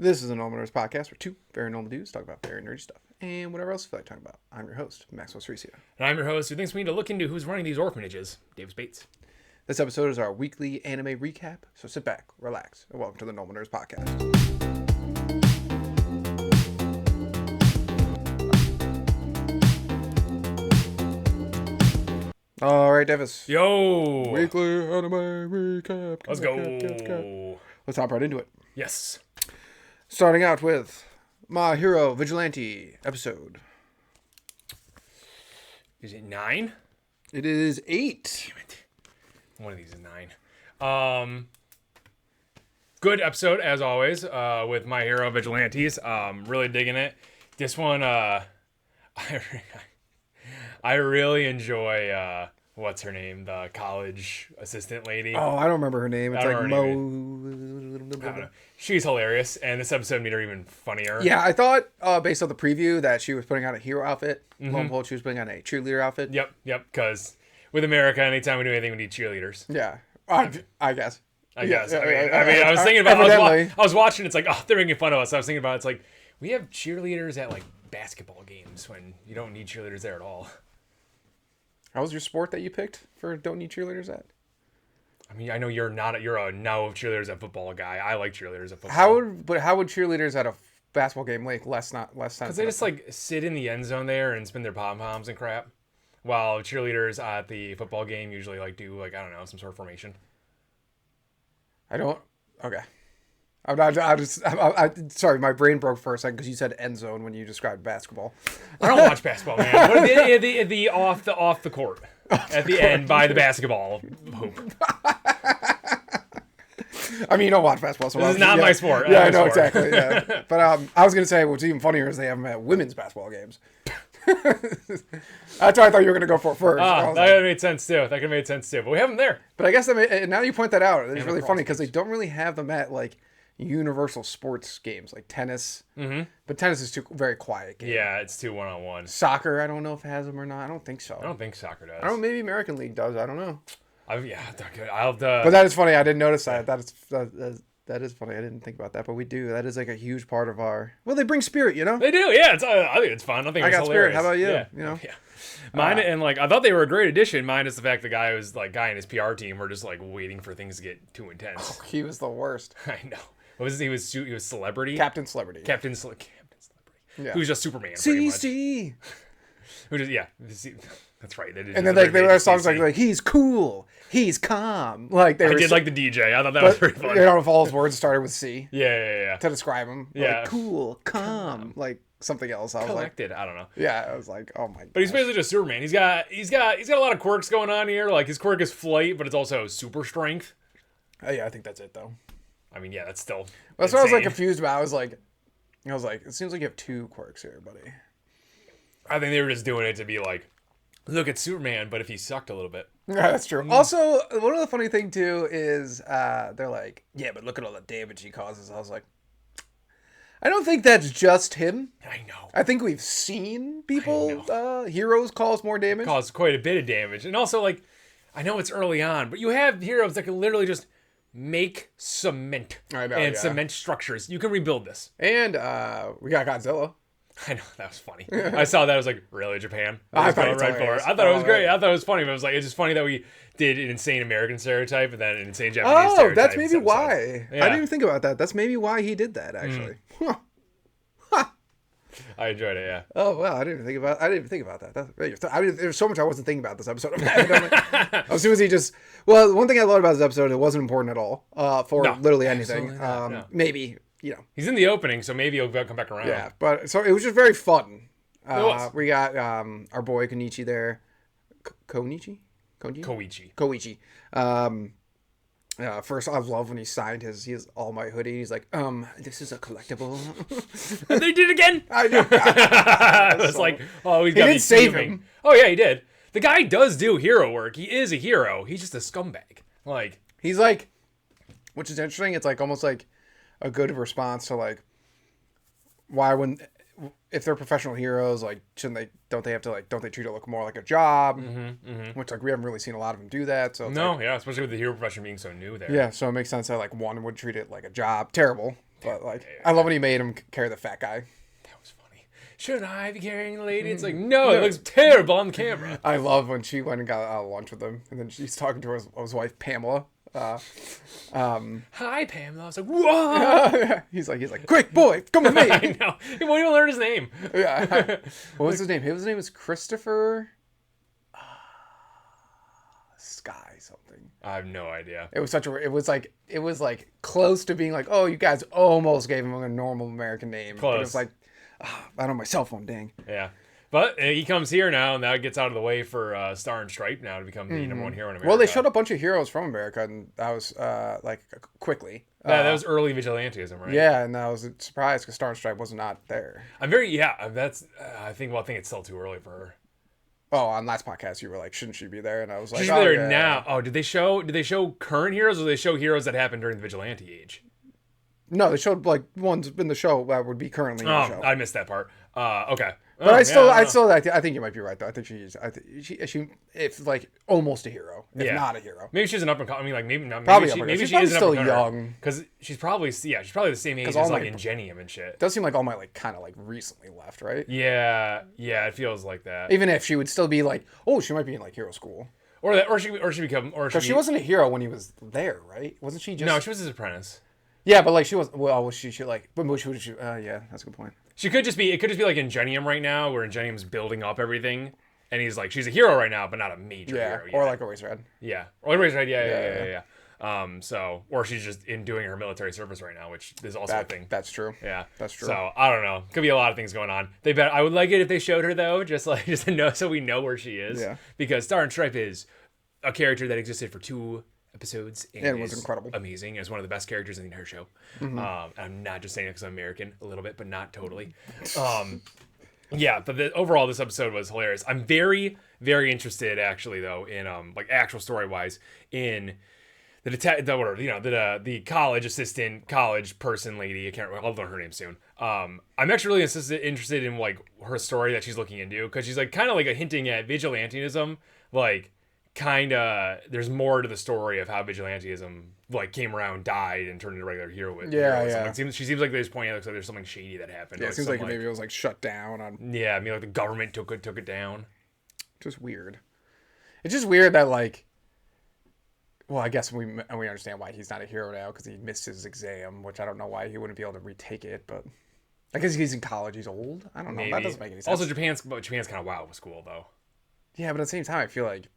This is a Normal Nerds podcast where two very normal dudes talk about very nerdy stuff and whatever else you feel like talking about. I'm your host, Maxwell Cerecio. And I'm your host who thinks we need to look into who's running these orphanages, Davis Bates. This episode is our weekly anime recap, so sit back, relax, and welcome to the Normal Nerds podcast. All right, Davis. Yo! Weekly anime recap. Let's go. Let's hop right into it. Yes. Starting out with My Hero Vigilante episode. Is it 9? It is 8. Damn it. One of these is 9. Good episode, as always, with My Hero Vigilantes. Really digging it. This one, I really enjoy, what's her name? The college assistant lady. Oh, I don't remember her name. It's like Mo. I don't know. She's hilarious, and this episode made her even funnier. Yeah, I thought, based on the preview, that she was putting on a hero outfit. Lo and behold, she was putting on a cheerleader outfit. Yep, because with America, anytime we do anything, we need cheerleaders. Yeah, I guess. I guess. Yeah, I mean, I was thinking about. Evidently. I was watching. It's like, oh, they're making fun of us. I was thinking about. It's like we have cheerleaders at like basketball games when you don't need cheerleaders there at all. How was your sport that you picked for don't need cheerleaders at? I mean, I know you're not. You're a no cheerleaders at football guy. I like cheerleaders at football. How would cheerleaders at a basketball game like less time? Because they just like sit in the end zone there and spin their pom poms and crap, while cheerleaders at the football game usually like do like I don't know some sort of formation. I don't. Okay. I'm not. Sorry, my brain broke for a second because you said end zone when you described basketball. I don't watch basketball, man. What the off the court at the end by the basketball hoop. I mean, you don't watch basketball, so this is not my sport. Yeah, I know exactly. Yeah, but I was gonna say what's even funnier is they have them at women's basketball games. That's what I thought you were gonna go for first. That could have made sense too. But we have them there. But I guess now you point that out, it's really funny because they don't really have them at like universal sports games like tennis. Mm-hmm. But tennis is very quiet game. Yeah, it's too one-on-one. Soccer, I don't know if it has them or not. I don't think so. I don't think soccer does. I don't know, maybe American League does. I don't know. I'll But that is funny. I didn't notice that. That is funny. I didn't think about that, but we do. That is like a huge part of our. Well, they bring spirit, you know. They do. Yeah, I think it's fun. I got hilarious. Spirit. How about you? Yeah. You know. Yeah. Mine and like I thought they were a great addition. Minus the fact the guy and his PR team were just like waiting for things to get too intense. Oh, he was the worst. I know. What was he was celebrity. Captain Celebrity. Captain Celebrity. Yeah. Who was just Superman. CC. Who just That's right. And then like there were songs like he's cool, he's calm. Like I did like the DJ. I thought that was pretty funny. You know, if all his words started with C. Yeah. To describe him. Yeah. Like, cool, calm, like something else. I was Collected. I don't know. Yeah, I was like, oh my god. But he's basically just Superman. He's got a lot of quirks going on here. Like his quirk is flight, but it's also super strength. Yeah, I think that's it though. I mean, yeah, that's still. That's what I was like confused about. I was like, it seems like you have two quirks here, buddy. I think they were just doing it to be like, look at Superman, but if he sucked a little bit. Yeah, that's true. Also, one of the funny thing too is they're like, yeah, but look at all the damage he causes. I was like, I don't think that's just him. I know. I think we've seen people, heroes cause more damage. Cause quite a bit of damage. And also, like, I know it's early on, but you have heroes that can literally just make cement cement structures. You can rebuild this. And we got Godzilla. I know, that was funny. I saw that. I was like, really, Japan? I thought I thought it was great. I thought it was funny, but it was like, it's just funny that we did an insane American stereotype and then an insane Japanese stereotype. Oh, that's maybe why. Yeah. I didn't even think about that. That's maybe why he did that, actually. I enjoyed it, yeah. Oh, wow. I didn't even think about that. There's so much I wasn't thinking about this episode. As soon as he just... Well, one thing I loved about this episode, it wasn't important at all for literally anything. No. Maybe... You know, he's in the opening, so maybe he'll come back around. Yeah, but so it was just very fun. We got our boy Koichi there. Koichi. First, I love when he signed his All Might hoodie. He's like, this is a collectible. And they did it again. I know. It's like, oh, he did save him. Oh yeah, he did. The guy does do hero work. He is a hero. He's just a scumbag. Like he's like, which is interesting. It's like almost like a good response to like why if they're professional heroes, like don't they treat it more like a job, which like we haven't really seen a lot of them do that. So no, like, yeah, especially with the hero profession being so new there. Yeah, so it makes sense that like one would treat it like a job. Terrible But like, I love when he made him carry the fat guy. That was funny. Should I be carrying the lady? It's like, no, it looks terrible on camera. I love when she went and got lunch with him, and then she's talking to his wife Pamela. Hi, Pamela. I was like, whoa. he's like, quick boy, come with me. I know. He won't even learn his name. Yeah. What was his name? His name was Christopher. Sky something. I have no idea. It was like close to being like, oh, you guys almost gave him a normal American name. Close. But it was like, I don't know, my cell phone, dang. Yeah. But he comes here now, and that gets out of the way for Star and Stripe now to become the number one hero in America. Well, they showed a bunch of heroes from America, and that was like quickly. Yeah, that was early vigilantism, right? Yeah, and I was surprised because Star and Stripe was not there. That's I think it's still too early for her. Oh, on last podcast you were like, shouldn't she be there? And I was like, She's there now. Oh, did they show current heroes, or did they show heroes that happened during the vigilante age? No, they showed like ones in the show that would be currently in the show. I missed that part. Okay. But I think you might be right though. I think she if like almost a hero, if not a hero. Maybe she's an up and coming. I mean, like maybe not. Probably maybe she's she is still young because she's probably the same age as like Ingenium and shit. It does seem like All Might like kind of like recently left, right? Yeah, it feels like that. Even if she would still be like, oh, she might be in like hero school, because she wasn't a hero when he was there, right? Wasn't she just? No, she was his apprentice. Yeah, but like she was. Well, was she like? But was she? Yeah, that's a good point. It could just be like Ingenium right now, where Ingenium's building up everything, and he's like, she's a hero right now, but not a major hero yet. Or like Eraserhead. Yeah, or Eraserhead. Yeah. Or she's just doing her military service right now, which is also a thing. That's true. Yeah, that's true. So I don't know. Could be a lot of things going on. I would like it if they showed her though, just to know, so we know where she is. Yeah. Because Star and Stripe is a character that existed for 2 episodes and it was incredible, amazing. It's one of the best characters in the entire show. Mm-hmm. I'm not just saying it because I'm American, a little bit, but not totally. Yeah, but overall this episode was hilarious. I'm very, very interested actually though in like actual story wise in the college assistant, college person lady. I'll learn her name soon. I'm actually really interested in like her story that she's looking into, because she's like kind of like hinting at vigilantism, like kind of there's more to the story of how vigilantism like came around, died, and turned into a regular hero. She seems like there's pointing out like there's something shady that happened. Yeah, it seems like maybe it was like shut down on. Yeah, I mean like the government took it down. Just weird. It's just weird that like. Well, I guess we understand why he's not a hero now, because he missed his exam, which I don't know why he wouldn't be able to retake it, but I guess he's in college. He's old. I don't know. Maybe. That doesn't make any sense. Also, Japan's kind of wild with school though. Yeah, but at the same time, I feel like,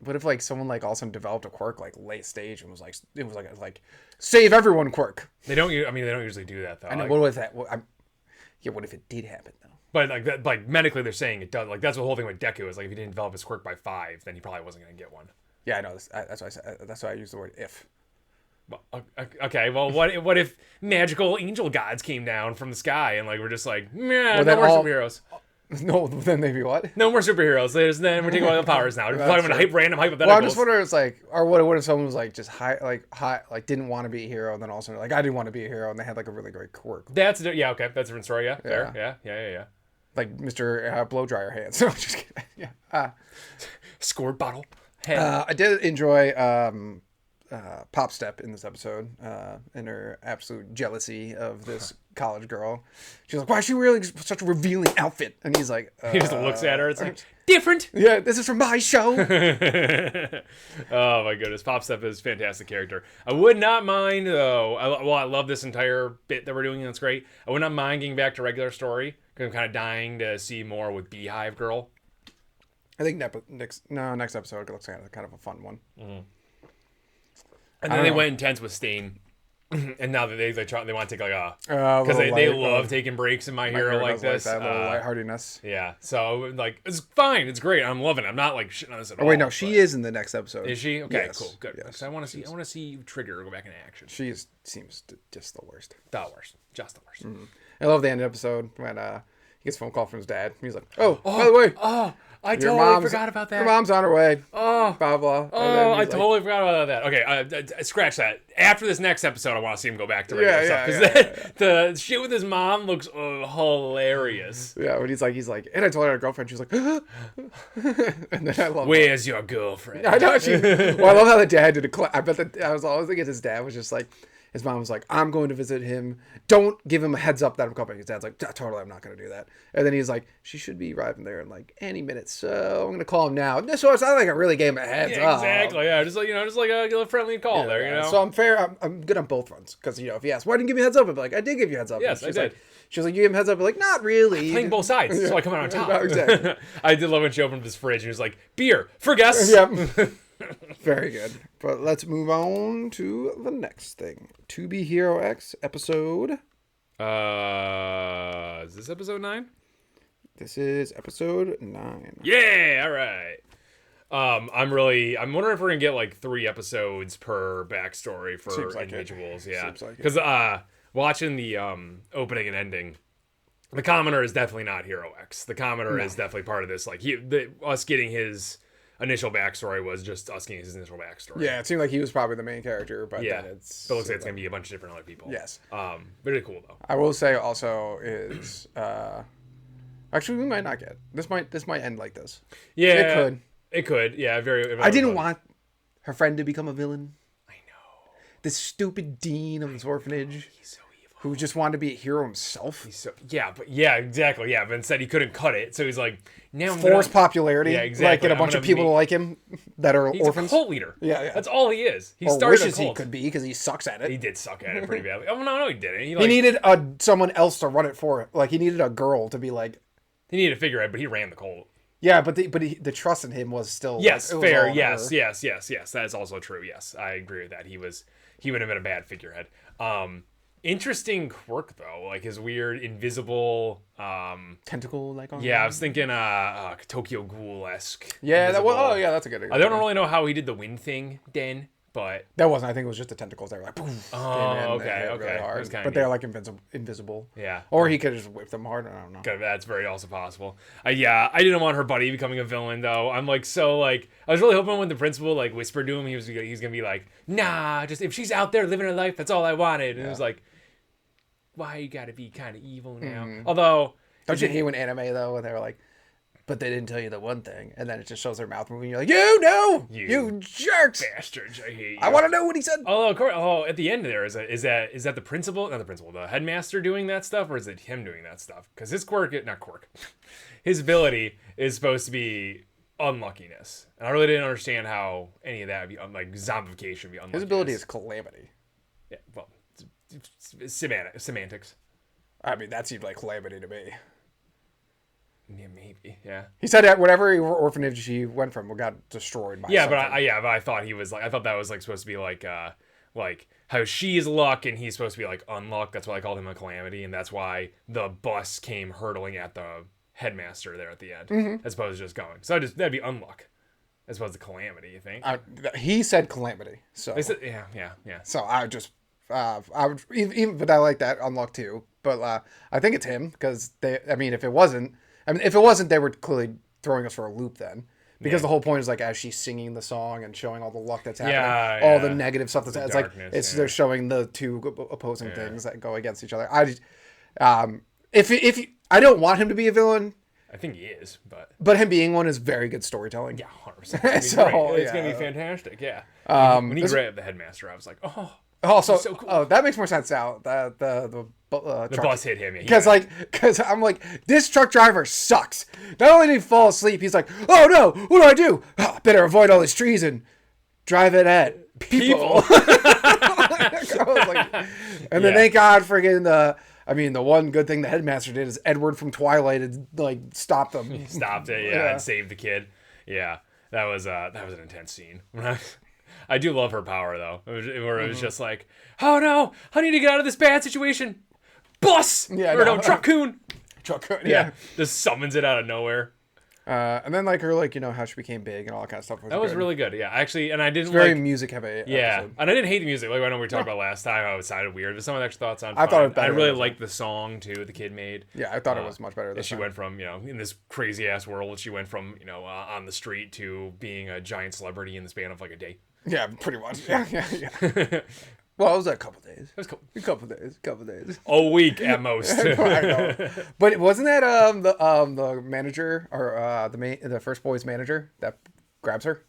what if like someone like also developed a quirk like late stage and was like save everyone quirk? They don't usually do that though. I know. What was that? What if it did happen though? But like medically, they're saying it does. Like that's the whole thing with Deku is like if he didn't develop his quirk by 5, then he probably wasn't going to get one. Yeah, I know. That's why I said. That's why I use the word if. Okay, well, what if magical angel gods came down from the sky and like we're just like, no more superheroes? No, then maybe what? No more superheroes. Then we're taking all the powers now. We're talking about random hypotheticals. Well, I'm just wondering, it's like, or what if someone was like just like didn't want to be a hero, and then also like I didn't want to be a hero, and they had like a really great quirk. Okay, that's a different story. Yeah, fair. Yeah. Like Mr. Blow Dryer Hands. No, just kidding. Yeah. Squirt bottle. I did enjoy Pop Step in this episode and her absolute jealousy of this college girl. She's like, why is she wearing such a revealing outfit? And he's like... he just looks at her. It's like, different! Yeah, this is from my show! Oh my goodness. Pop Step is a fantastic character. I would not mind, though... I love this entire bit that we're doing, and it's great. I would not mind getting back to regular story, because I'm kind of dying to see more with Beehive Girl. I think next episode looks like kind of a fun one. Mm-hmm. And then they went intense with Stain, and now that they want to take like because they love taking breaks in My Hero like this, like that little lightheartedness. Yeah, so like it's fine, it's great. I'm loving it. I'm not like shitting on this at all. Oh wait, no, she is in the next episode. Is she? Okay, yes. Cool, good. Yes. I want to see Trigger go back into action. She seems just the worst. Just the worst. Mm-hmm. I love the end of the episode when he gets a phone call from his dad. He's like, "Oh, by the way, I totally forgot about that. Your mom's on her way. Blah, blah. I totally forgot about that. Okay, scratch that. After this next episode, I want to see him go back to regular stuff. Because the shit with his mom looks hilarious. Yeah, when he's like, and I told her girlfriend, she's like, and then I love Where's your girlfriend? I know. I love how the dad did a clap. I bet I was always thinking his dad was just like, his mom was like, I'm going to visit him. Don't give him a heads up that I'm coming. His dad's like, totally, I'm not going to do that. And then he's like, she should be arriving there in like any minute. So I'm going to call him now. So it's not like I really gave him a heads up. Exactly. Yeah. Just like a friendly call there, you know? So I'm fair. I'm good on both fronts. Because, if he asks, why didn't you give me a heads up? I'd be like, I did give you a heads up. Yes, I did. Like, she was like, you gave him a heads up. I'm like, not really. Playing both sides. So I come out on top. Exactly. I did love when she opened his fridge and he was like, beer for guests. Yep. Very good. But let's move on to the next thing. To Be Hero X episode. Is this episode 9? This is episode 9. Yeah, all right. I'm wondering if we're gonna get like 3 episodes per backstory for like individuals. It. Yeah, Like because watching the opening and ending, the Commoner is definitely not Hero X. The Commoner is definitely part of this. Like us getting his initial backstory was just us getting his initial backstory. Yeah, it seemed like he was probably the main character, but then but it looks like it's gonna be a bunch of different other people. Yes. Very cool though. I will say also is actually we might not get this might end like this. Yeah, it could. Yeah, very. I didn't want her friend to become a villain. I know. This stupid dean of this orphanage. He's so evil. Who just wanted to be a hero himself. Exactly. Yeah, but instead he couldn't cut it, so he's like, now forced popularity. Yeah, exactly. Like get a bunch of people to like him that are he's orphans. A cult leader. Yeah. That's all he is. He or started wishes a cult. he could be because he sucks at it. He did suck at it pretty badly. Oh no, he didn't. He needed someone else to run it for him. Like he needed a girl to be like. He needed a figurehead, but he ran the cult. Yeah, but the trust in him was still yes, like, fair. Yes. That is also true. Yes, I agree with that. He would have been a bad figurehead. Interesting quirk though, like his weird invisible tentacle like on. Yeah, I was thinking Tokyo Ghoul-esque. Yeah, that's a good. I don't really know how he did the wind thing, then, but that wasn't. I think it was just the tentacles. They were like, boom. Oh, okay. Really hard, but they're like invisible. Yeah. Or he could have just whipped them hard. I don't know. That's very also possible. I didn't want her buddy becoming a villain though. I'm like I was really hoping when the principal like whispered to him, he's gonna be like, nah, just if she's out there living her life, that's all I wanted. And it was like, why you gotta be kind of evil now? Mm-hmm. Although, don't you hate when anime though, when they're like, but they didn't tell you the one thing, and then it just shows their mouth moving. You're like, you jerks, bastards! I hate you. I want to know what he said. Although, at the end there is that the principal, not the principal, the headmaster doing that stuff, or is it him doing that stuff? Because his his ability is supposed to be unluckiness, and I really didn't understand how any of that would be like zombification would be unlucky. His ability is calamity. Yeah, well, semantics. I mean, that seemed like calamity to me. Yeah, maybe. Yeah. He said that whatever orphanage he went from got destroyed by. Yeah, something. but I thought he was like, I thought that was like supposed to be like how she's luck and he's supposed to be like unluck. That's why I called him a calamity, and that's why the bus came hurtling at the headmaster there at the end, as opposed to just going. So that'd be unluck, as opposed to calamity. You think? He said calamity. So yeah. So I just. I would even, but I like that unlock too. But I think it's him because if it wasn't, they were clearly throwing us for a loop then. Because the whole point is like as she's singing the song and showing all the luck that's happening, all the negative stuff that's they're showing the two opposing things that go against each other. I just, if I don't want him to be a villain. I think he is, but him being one is very good storytelling. Yeah, 100%. So it's gonna be fantastic. Yeah. When he grabbed the headmaster, I was like, oh. Also, so cool. That makes more sense now. The bus hit him. Because I'm like, this truck driver sucks. Not only did he fall asleep, he's like, oh no, what do I do? Oh, better avoid all these trees and drive it at people. And then thank God friggin' the one good thing the headmaster did is Edward from Twilight had like stopped them. He stopped it, and saved the kid. Yeah, that was an intense scene. I do love her power though. It was just like, oh no, I need to get out of this bad situation. Bus! Truck-coon. Truck-coon, yeah. Just summons it out of nowhere. And then like her how she became big and all that kind of stuff. That was really good. Yeah, actually, and I didn't very music heavy. Yeah, episode. And I didn't hate the music. Like I know we talked about last time, how it sounded weird. But some of the extra thoughts on. I thought it I really liked the song too. The kid made. Yeah, I thought it was much better. She went from in this crazy ass world. She went from on the street to being a giant celebrity in the span of like a day. Yeah, pretty much. Yeah. Well, it was a couple days. It was cool. A couple days. A week at most. I know. But wasn't that the manager or the first boy's manager that grabs her?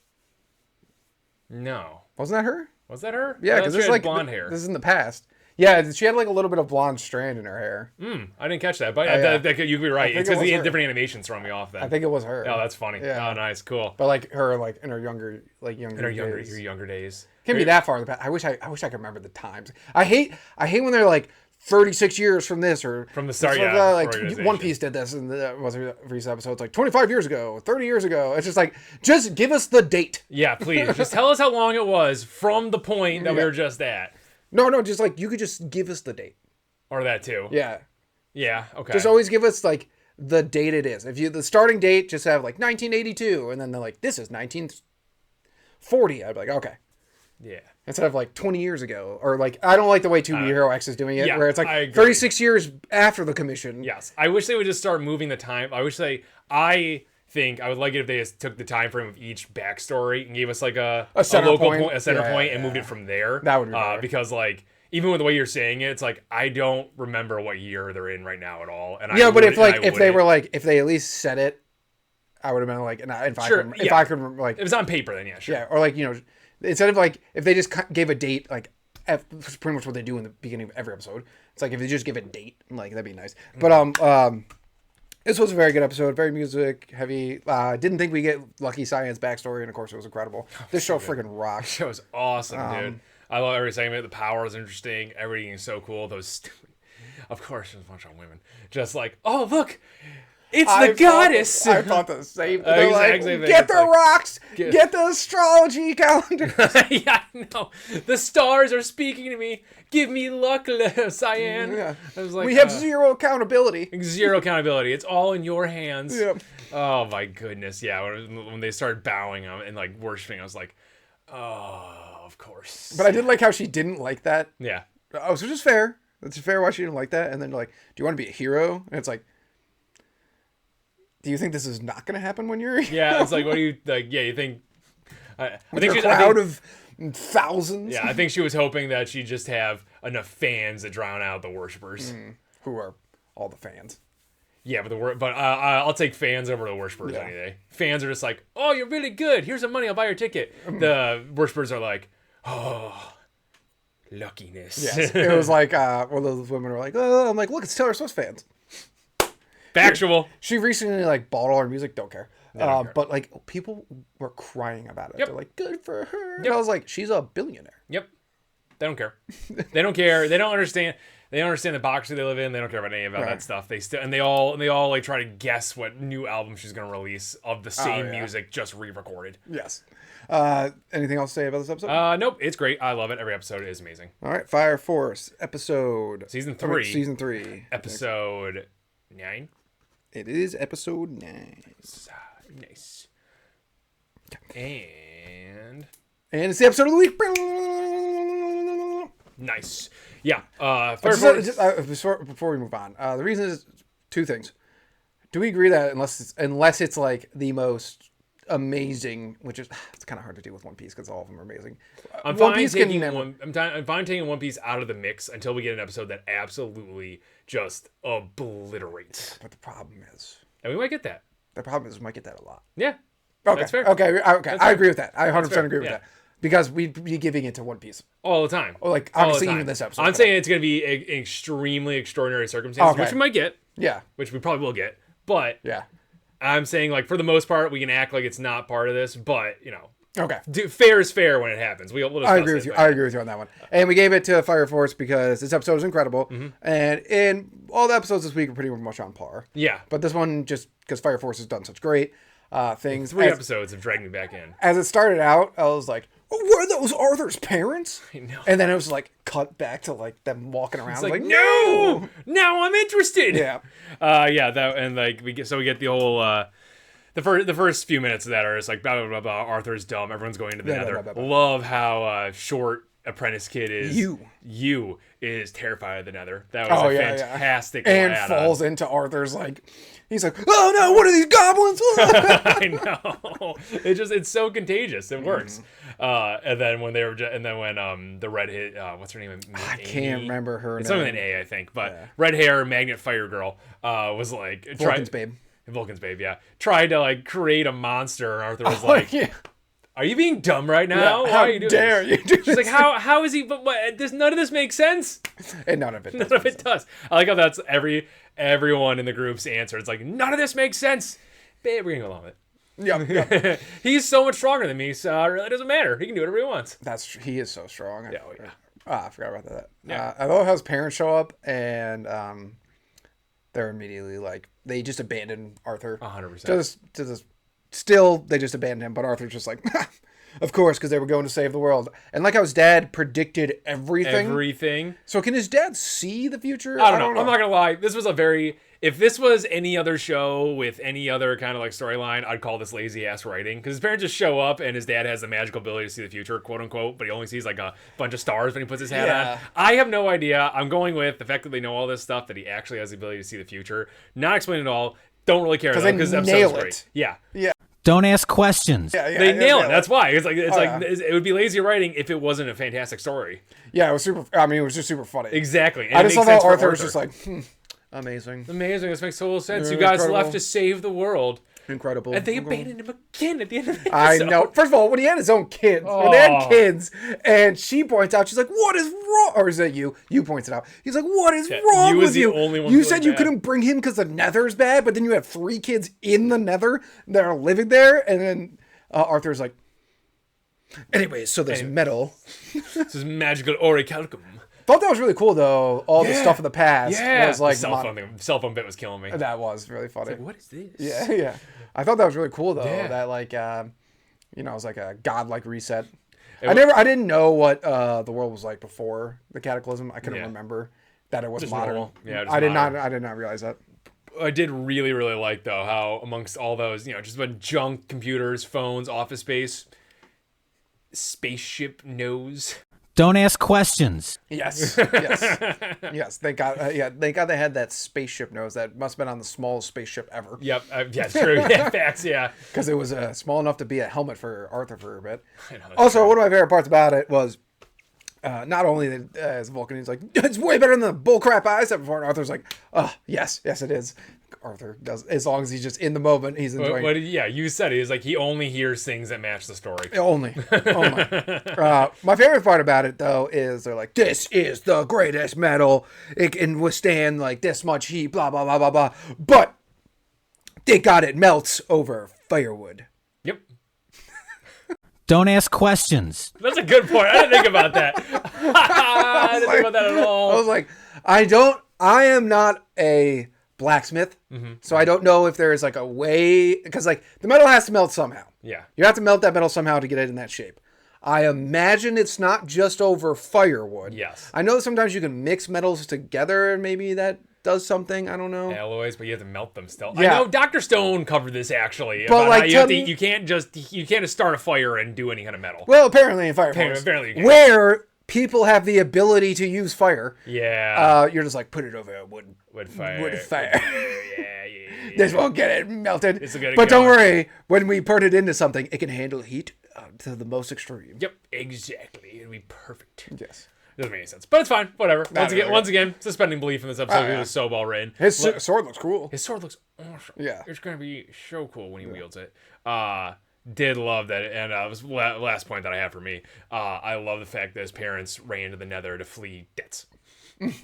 No. Wasn't that her? Was that her? Yeah, because she this is had like blonde hair. This is in the past. Yeah, she had like a little bit of blonde strand in her hair. I didn't catch that, but yeah. you could be right. It's it because was the her. different animations throw me off. Then I think it was her. Oh, that's funny. Yeah. Oh, nice, cool. But like her, like in her younger days. Your younger days. Can't be that far in the past. I wish I could remember the times. I hate when they're like 36 years from this or from the start. Like One Piece did this and was a recent episode. It's like 25 years ago, 30 years ago. It's just like just give us the date. Yeah, please. Just tell us how long it was from the point that we were just at. No, just like you could just give us the date. Or that too. Yeah. Yeah. Okay. Just always give us like the date it is. If the starting date just have like 1982 and then they're like this is 1940, I'd be like okay. Yeah. Instead of like 20 years ago, or like I don't like the way My Hero X is doing it, where it's like 36 years after the commission. Yes, I wish they would just start moving the time. I think I would like it if they just took the time frame of each backstory and gave us like a center point, and moved it from there. That would be better. Because like even with the way you're saying it, it's like I don't remember what year they're in right now at all. And but if they were like if they at least said it, I would have been like, if I could like it was on paper, then yeah, sure. Yeah, or like instead of like if they just gave a date like. That's pretty much what they do in the beginning of every episode. It's like if they just give a date, like that'd be nice. But this was a very good episode, very music heavy. Didn't think we get Lucky Cyan's backstory, and of course it was incredible. This show freaking rocks. This show is awesome, dude. I love every segment. The power is interesting. Everything is so cool. Of course, there's a bunch of women just like, oh look. It's the goddess. I thought the same. Get the rocks. Get the astrology calendar. Yeah, I know. The stars are speaking to me. Give me luck, Cyan. Yeah. I was like, we have zero accountability. Zero accountability. It's all in your hands. Yep. Oh my goodness. Yeah. When they started bowing and like worshiping, I was like, oh, of course. But I did like how she didn't like that. Yeah. Oh, so just fair. It's fair why she didn't like that. And then like, do you want to be a hero? And it's like. Do you think this is not going to happen when you're? Yeah, it's like, what do you like? Yeah, you think? I think a crowd of thousands. Yeah, I think she was hoping that she'd just have enough fans to drown out the worshippers, who are all the fans. Yeah, but I'll take fans over the worshippers any day. Fans are just like, oh, you're really good. Here's some money. I'll buy your ticket. The worshippers are like, oh, luckiness. Yes, it was like one of those women were like, oh, I'm like, look, it's Taylor Swift fans. Factual. She recently like bought all her music. Don't care. Don't care. But like people were crying about it. Yep. They're like, good for her. Yep. And I was like, she's a billionaire. Yep. They don't care. They don't care. They don't understand. They don't understand the box they live in. They don't care about any about that stuff. They all like try to guess what new album she's gonna release of the same music just re-recorded. Yes. Anything else to say about this episode? Nope. It's great. I love it. Every episode is amazing. All right. Fire Force episode season 3. Season 3. Episode 9. It is episode 9. Nice. And it's the episode of the week. Nice. Yeah. Before we move on, the reason is two things. Do we agree that unless it's like the most amazing, which is it's kind of hard to do with One Piece because all of them are amazing. I'm fine taking One Piece out of the mix until we get an episode that absolutely just obliterates. But the problem is, and we might get that. The problem is we might get that a lot. Yeah. Okay. That's fair. Okay. That's I fair. agree with that. I 100% agree with that. Because we'd be giving it to One Piece. All the time. Or like, obviously, even this episode. I'm saying it's going to be an extremely extraordinary circumstance, which we might get. Yeah. Which we probably will get. But yeah, I'm saying, like, for the most part, we can act like it's not part of this. But, you know. Okay. Fair is fair when it happens. We'll discuss I agree with you. I agree with you on that one. And we gave it to Fire Force because this episode is incredible. Mm-hmm. And all the episodes this week are pretty much on par. Yeah. But this one, just because Fire Force has done such great things. 3 episodes have dragged me back in. As it started out, I was like, oh, were those Arthur's parents? I know. And then it was like cut back to like them walking around. It's like, no! Now I'm interested. Yeah. We get the whole the first few minutes of that are just like blah blah blah, blah. Arthur's dumb. Everyone's going to the Nether. Blah, blah, blah. Love how short apprentice kid is. You is terrified of the Nether. That was a fantastic. And falls into Arthur's like. He's like, oh no! What are these goblins? I know. It's so contagious. It works. And then when the redhead, what's her name? I can't remember her name. It's something with an A, I think. But red hair, magnet fire girl, was like Vulcan's babe. Vulcan's babe, yeah. Tried to like create a monster, and Arthur was like, are you being dumb right now? Why how are you doing dare this? you do She's like, this? how is he? But what? None of this makes sense. And none of it. None of it does. I like how that's everyone in the group's answer. It's like, none of this makes sense. Babe, we're gonna go along with it. Yeah. He's so much stronger than me, so it really doesn't matter. He can do whatever he wants. He is so strong. Yeah, oh, yeah. I forgot about that. Yeah. I love how his parents show up and they're immediately like they just abandon Arthur. 100%. Still they just abandon him, but Arthur's just like, of course, because they were going to save the world. And like how his dad predicted everything. Everything. So can his dad see the future? I don't know. I'm not gonna lie. This was if this was any other show with any other kind of like storyline, I'd call this lazy ass writing. Because his parents just show up and his dad has the magical ability to see the future, quote unquote, but he only sees like a bunch of stars when he puts his hat on. I have no idea. I'm going with the fact that they know all this stuff, that he actually has the ability to see the future. Not explained at all. Don't really care because the nail episode's it. great. Yeah. Don't ask questions. They nail it. That's why. It would be lazy writing if it wasn't a fantastic story. Yeah, it was super. I mean, it was just super funny. Exactly. And I just love how Arthur was just like, amazing. Amazing. This makes total sense. You They're guys incredible. left to save the world. Incredible. And they abandoned him again at the end of the I episode. know. First of all, when he had his own kids, when they had kids, and she points out, she's like, "What is wrong?" Or is that you? You points it out. He's like, "What is wrong you was with the you? only one You feeling said you bad." couldn't bring him because the Nether's bad, but then you have 3 kids in the Nether that are living there." And then Arthur's like, "Anyways, so there's metal." This is magical orichalcum. Thought that was really cool though. All the stuff in the past was like the cell phone bit was killing me. that was really funny. Like, what is this? Yeah. I thought that was really cool though. That like, it was like a godlike reset. I didn't know what the world was like before the Cataclysm. I couldn't remember that it was Just modern. normal. Yeah, just I did modern. not realize that. I did really, really like though how amongst all those, just about junk, computers, phones, office space, spaceship nose. Don't ask questions. Yes. Thank God. Thank God they had that spaceship nose. That must have been on the smallest spaceship ever. Yep. Yeah, true. Yeah, facts. Yeah. Because it was small enough to be a helmet for Arthur for a bit. I know, Also, one of my favorite parts about it was not only as Vulcan, he's like, it's way better than the bullcrap I said before. And Arthur's like, oh, yes, it is. Arthur does, as long as he's just in the moment, he's enjoying. You said it. It's like he only hears things that match the story. Only. My favorite part about it, though, is they're like, this is the greatest metal. It can withstand like this much heat, blah, blah, blah, blah, blah. But thank God it melts over firewood. Yep. Don't ask questions. That's a good point. I didn't think about that. I didn't think about that at all. I was like, I am not a blacksmith, so I don't know if there's like a way, because like the metal has to melt somehow. Yeah. You have to melt that metal somehow to get it in that shape. I imagine it's not just over firewood. Yes. I know sometimes you can mix metals together and maybe that does something. I don't know. Alloys, but you have to melt them still. Yeah. I know Dr. Stone covered this actually. But like, you can't just start a fire and do any kind of metal. Well, apparently in Fire Force, Apparently you can. where people have the ability to use fire. Yeah. You're just like, put it over a wood fire. Wood fire. Yeah. This won't get it melted. This will get it but don't going. worry, when we put it into something, it can handle heat to the most extreme. Yep, exactly. It'll be perfect. Yes. Doesn't make any sense, but it's fine. Whatever. Really Once again, suspending belief in this episode. It was so well written. His sword looks cool. His sword looks awesome. Yeah. It's gonna be so cool when he wields it. Did love that, and it was last point that I have for me. I love the fact that his parents ran into the Nether to flee debts.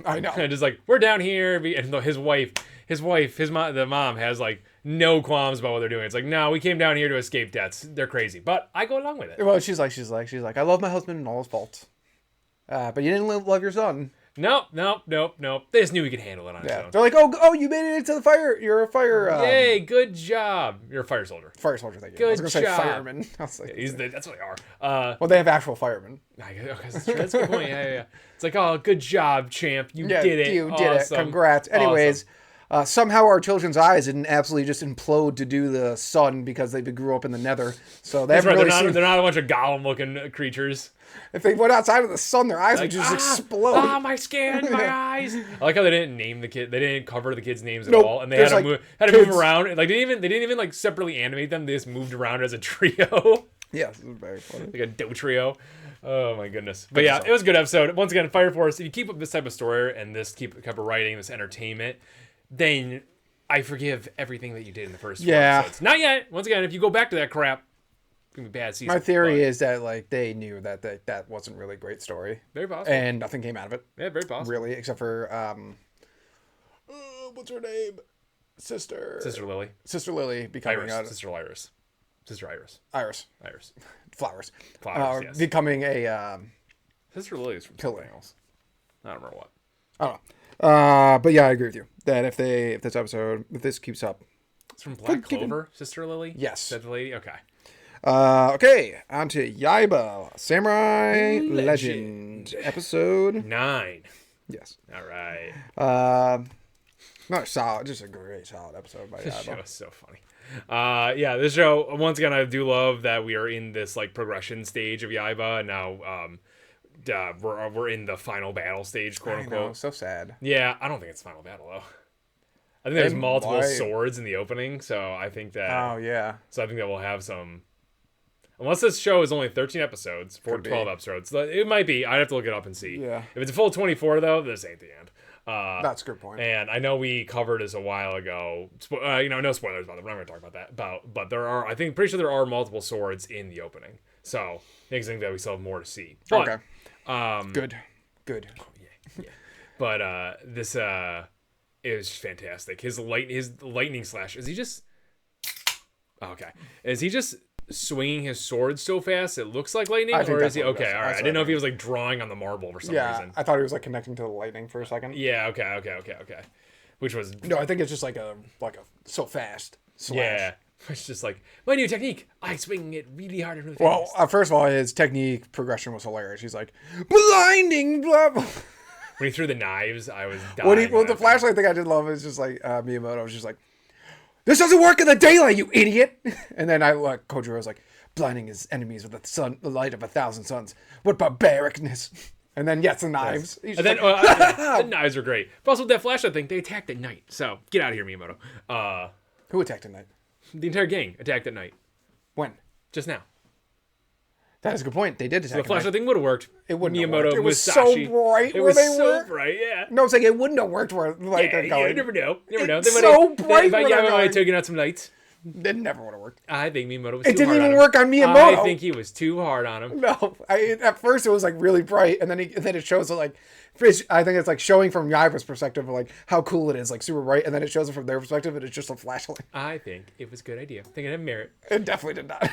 I know. And just like, we're down here, and his mom, the mom has like no qualms about what they're doing. It's like, no, we came down here to escape debts. They're crazy, but I go along with it. Well, she's like, I love my husband and all his faults. But you didn't love your son. Nope. They just knew he could handle it on his own. They're like, oh, you made it into the fire. You're a fire. Yay, good job. You're a fire soldier. Fire soldier, thank you. Good I was going to say job. fireman. I was like, That's what they are. well, they have actual firemen. That's a good point. Yeah. It's like, oh, good job, champ. You did it. You did it. Congrats. Anyways, somehow our children's eyes didn't absolutely just implode to do the sun because they grew up in the Nether. So they haven't really seen... They're not a bunch of golem-looking creatures. If they went outside of the sun, their eyes would just explode. My skin, my eyes. I like how they didn't name the kid. They didn't cover the kids' names at all, and they had to move around. Like they didn't even like separately animate them. They just moved around as a trio. Yeah, this is very funny. Like a dough trio. Oh my goodness. But yeah, it was a good episode. Once again, Fire Force. If you keep up this type of story and this keep up writing, this entertainment, then I forgive everything that you did in the first 4 episodes. Not yet. Once again, if you go back to that crap, gonna be a bad season. My theory is that like they knew that that wasn't really a great story, very possible, and nothing came out of it. Yeah, very possible. Really, except for what's her name? Sister Lily becoming Sister Iris. Iris. Flowers. Yes. Becoming a Sister Lily is from something else. I don't remember what. I don't know. But yeah, I agree with you that if this keeps up. It's from Black Clover, Sister Lily? Yes. That's the lady? Okay. Okay, on to Yaiba Samurai Legend. Episode 9. Yes. All right. Not solid, just a great solid episode by This show Yaiba. is so funny. Yeah, this show, once again, I do love that we are in this like progression stage of Yaiba, and now we're in the final battle stage, quote I unquote. know, so sad. Yeah, I don't think it's final battle though. I think there's It multiple might. swords in the opening, so I think that Oh yeah. so I think that we'll have some. Unless this show is only 13 episodes, Could be. 12 episodes, it might be. I'd have to look it up and see. Yeah. If it's a full 24 though, this ain't the end. That's a good point. And I know we covered this a while ago. No spoilers about it. We're not going to talk about that. But there are, pretty sure there are multiple swords in the opening. So makes me think that we still have more to see. But, Okay. Good. yeah. But this is fantastic. His lightning slash. Is he just? Okay. Is he just swinging his sword so fast it looks like lightning, I think or that's is he what it okay? is. All right. That's I didn't know what if he was like drawing on the marble for some Yeah, reason. I thought he was like connecting to the lightning for a second. Yeah. Okay. Which was No, I think it's just like a so fast slash. yeah. It's just like my new technique. I swing it really hard and really fast. Well, first of all, his technique progression was hilarious. He's like, blinding, blah, blah. When he threw the knives, I was dying. The flashlight thing I did love is just like Miyamoto was just like, this doesn't work in the daylight, you idiot. And then Kojiro was like, blinding his enemies with the light of 1,000 suns. What barbaricness. And then, yes, the knives. He's And then just the knives are great. But also with that flashlight thing, they attacked at night. So get out of here, Miyamoto. Who attacked at night? The entire gang attacked at night. When? Just now. That is a good point. They did attack So the at night. flashlight thing would have worked. It wouldn't have Miyamoto, worked. It was Musashi. so bright It where was they so were. bright, yeah. No, it's like it wouldn't have worked where they're Yeah, going. you never know. You never know. It's so bright If I where they're might going. have taken out some lights. It never would have worked. I think Miyamoto was It too didn't hard even on him. work on Miyamoto. I think he was too hard on him. No, at first it was like really bright, and then it shows it like, I think it's like showing from Yaiba's perspective of like how cool it is, like super bright, and then it shows it from their perspective, and it's just a flashlight. I think it was a good idea. I think it had merit. It definitely did not,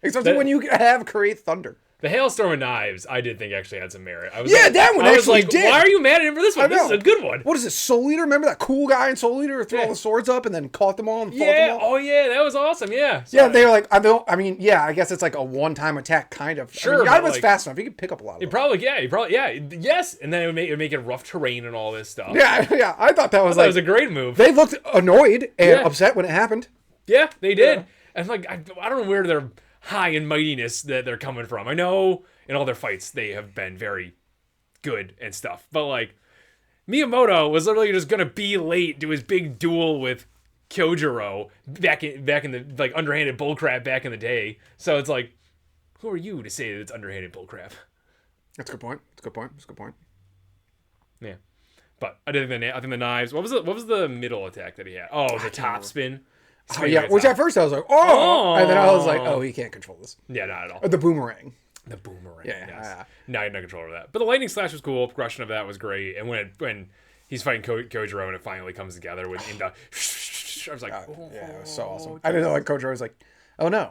especially when you have create thunder. The hailstorm and knives, I did think actually had some merit. I was Yeah, like, that one I was actually like, did. why are you mad at him for this one? I This is know. a good one. What is this, Soul Eater? Remember that cool guy in Soul Eater who threw all Yeah. the swords up and then caught them all and fought Yeah. them all? Oh yeah, that was awesome. Yeah. Yeah, they were like, I guess it's like a one-time attack, kind of. Sure, I mean, but, Yaiba's like- fast enough. He could pick up a lot of them. Yes. And then it would make it rough terrain and all this stuff. Yeah, I thought that was That like, was a great move. they looked annoyed and Yeah. upset when it happened. Yeah, they did. Yeah. And like, I don't know where their high and mightiness that they're coming from. I know in all their fights they have been very good and stuff, but like Miyamoto was literally just gonna be late to his big duel with Kyojiro back in the like underhanded bullcrap back in the day. So it's like, who are you to say that it's underhanded bullcrap? That's a good point. That's a good point. Yeah, but I think the knives. What was the middle attack that he had? Oh, the top spin. Oh, yeah, which at first I was like, oh, and then I was like, oh, he can't control this. Yeah, not at all. Or the boomerang. The boomerang. Yeah, Yes. yeah. Now you have no control over that. But the lightning slash was cool. Progression of that was great. And when he's fighting Kojiro and it finally comes together with in the, I was like, Yeah, it was so awesome. I didn't know, like, Kojiro was like, oh no,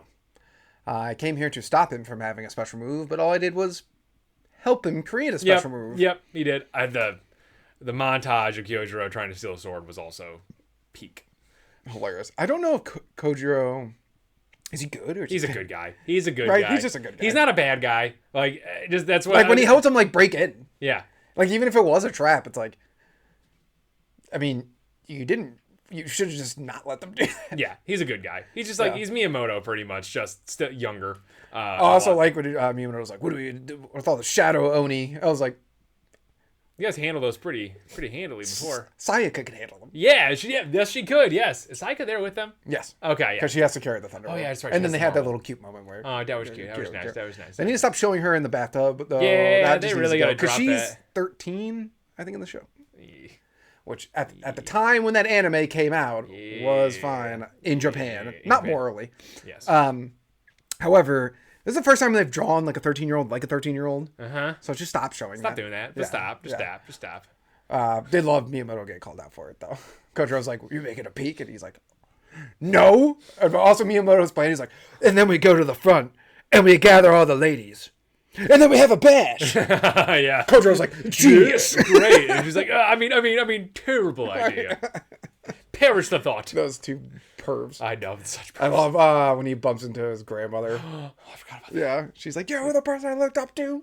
I came here to stop him from having a special move, but all I did was help him create a special move. Yep, he did. The montage of Kyojiro trying to steal a sword was also peak. Hilarious. I don't know if Kojiro, is he good or is He's a good guy. He's a good Right, guy. he's just a good guy. He's not a bad guy. Like just that's what like when he helped him like break in. Yeah. Like even if it was a trap, it's like, I mean, you should have just not let them do that. Yeah, he's a good guy. He's just like Yeah. he's Miyamoto pretty much, just younger. I also like when Miyamoto was like, what do we do with all the Shadow Oni? I was like, you guys handled those pretty handily before. Sayaka can handle them. Yeah, yes, she could. Yes, is Saika there with them? Yes. Okay, yeah. Because she has to carry the thunder. Oh, yeah, that's right, And she then has they the had that marble. little cute moment where. Oh, that was cute. That was nice. That was nice. They need to stop showing her in the bathtub though. Yeah, That they just really needs to gotta go, 'cause drop she's that. 13, I think, in the show. Which at the time when that anime came out was fine in Japan, in not Japan. morally. Yes. However, this is the first time they've drawn like a 13-year-old like a 13-year-old. So just stop showing Stop that. doing that. Just stop. Just stop. Just stop. They love Miyamoto getting called out for it though. Kojiro's like, "You making a peek?" And he's like, "No." But also Miyamoto's playing. He's like, "And then we go to the front and we gather all the ladies, and then we have a bash." Yeah. Kojiro's like, "Genius." Great. And she's like, I mean, terrible idea. Perish the thought. Those two pervs. I know. It's such. I love when he bumps into his grandmother. Oh, I forgot about that. Yeah, she's like, "You're the person I looked up to."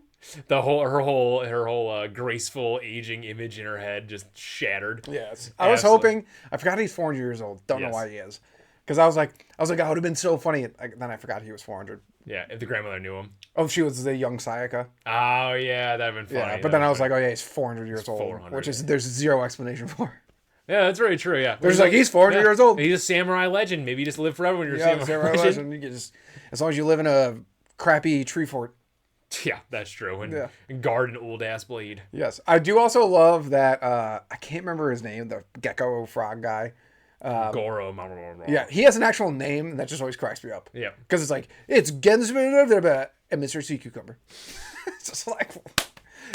Her whole graceful aging image in her head just shattered. Yes, I was hoping. I forgot he's 400 years old. Don't know why he is. Because I was like, oh, it would have been so funny. Then I forgot he was 400. Yeah, if the grandmother knew him. Oh, she was the young Sayaka. Oh yeah, that'd been funny. Yeah, but then I was like, oh yeah, he's 400 years old, 400, which is there's zero explanation for. Yeah, that's very true. Yeah, There's like he's 400 years old. He's a samurai legend. Maybe you just live forever when you're Yeah, a samurai legend. You can just as long as you live in a crappy tree fort. Yeah, that's true. And guard an old ass blade. Yes, I do also love that. I can't remember his name, the gecko frog guy. Goro. Yeah, he has an actual name, and that just always cracks me up. Yeah. Because it's like, it's Gensman and Mr. Sea Cucumber. It's just like,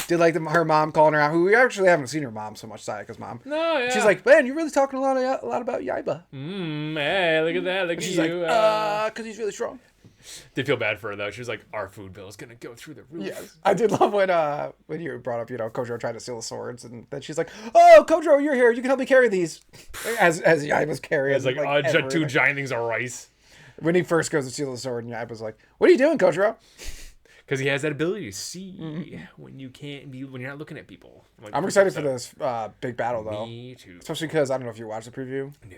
did like her mom calling her out, who we actually haven't seen her mom so much, Sayaka's mom. No, yeah. She's like, man, you're really talking a lot about Yaiba. Hey, look at that. Look She's at you. like, because he's really strong. Did feel bad for her, though. She was like, our food bill is going to go through the roof. Yes. I did love when you brought up, Kojiro tried to steal the swords, and then she's like, oh, Kojiro, you're here. You can help me carry these. As Yaiba's carrying. It's like, two giant things of rice. When he first goes to steal the sword, and Yaiba's like, what are you doing, Kojiro? Because he has that ability to see when you're not looking at people. Like, I'm excited for this big battle, though. Me too. Especially because, I don't know if you watched the preview. No.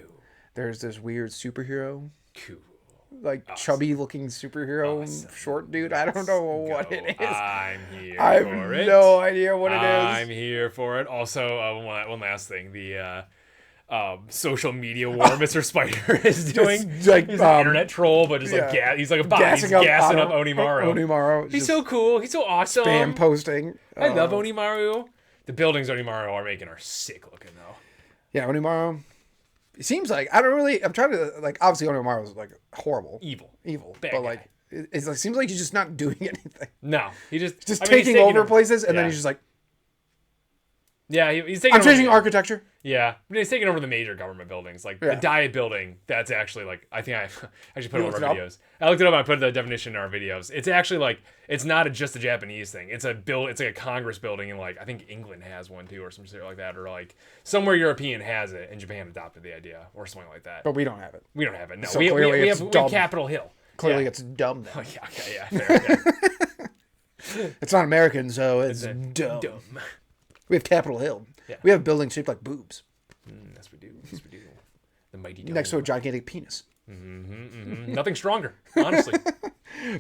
There's this weird superhero. Cool. Like chubby looking superhero short dude. I don't know what it is. I'm here I for have it. no idea what it is. I'm here for it. Also, one last thing. The social media war Mr. Spider is doing. Just, like, he's an internet troll, but just he's like a bot. He's gassing up Onimaru. Onimaru. He's so cool. He's so awesome. Spam posting. I love Onimaru. The buildings Onimaru are making are sick looking though. Yeah, Onimaru. It seems like I'm trying to like obviously Onimaru is like horrible. Evil. But Bad guy. like it seems like he's just not doing anything. No, he Just he's taking over places and then he's just like he's taking I'm over changing architecture. Yeah, I mean, he's taking over the major government buildings, like the Diet building. That's actually like I think I actually put it in our videos. I looked it up. I put the definition in our videos. It's actually like it's not just a Japanese thing. It's like a Congress building, and like I think England has one too, or some shit like that, or like somewhere European has it, and Japan adopted the idea, or something like that. But we don't have it. We don't have it. No, So we clearly have Capitol Hill. Clearly it's dumb then. Oh, yeah, okay, yeah, fair. It's not American, so it's dumb. We have Capitol Hill. Yeah. We have buildings shaped like boobs. Yes, we do. Yes, we do. The mighty next to a gigantic penis. Nothing stronger, honestly.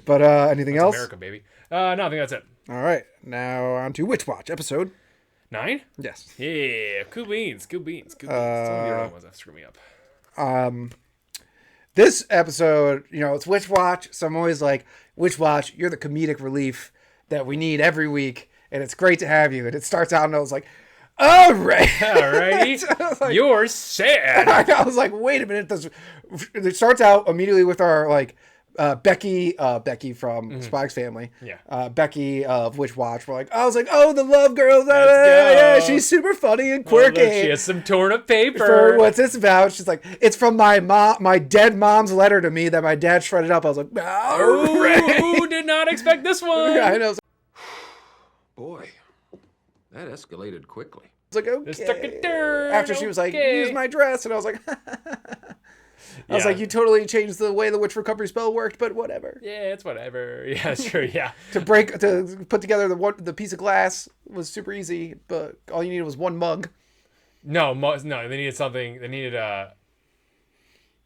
But anything else? America, baby. No, I think that's it. All right. Now on to Witch Watch episode 9? Yes. Yeah, cool beans. Some of the other ones that screw me up. This episode, it's Witch Watch, so I'm always like, Witch Watch, you're the comedic relief that we need every week, and it's great to have you. And it starts out, and I was like, all right. Alrighty. Like, you're sad. I was like, wait a minute. It starts out immediately with our, like, Becky from Spike's Family. Yeah. Becky of Witch Watch. I was like, oh, the love girl. Let's go. She's super funny and quirky. Look, she has some torn up paper. For what's this about? She's like, it's from my dead mom's letter to me that my dad shredded up. I was like, who did not expect this one? Yeah, I know. Boy, that escalated quickly. It's like, okay. After she was like, use my dress. And I was like, I was like, you totally changed the way the witch recovery spell worked, but whatever. Yeah, it's whatever. Yeah, sure, yeah. To put together the piece of glass was super easy, but all you needed was one mug. No, they needed something. They needed I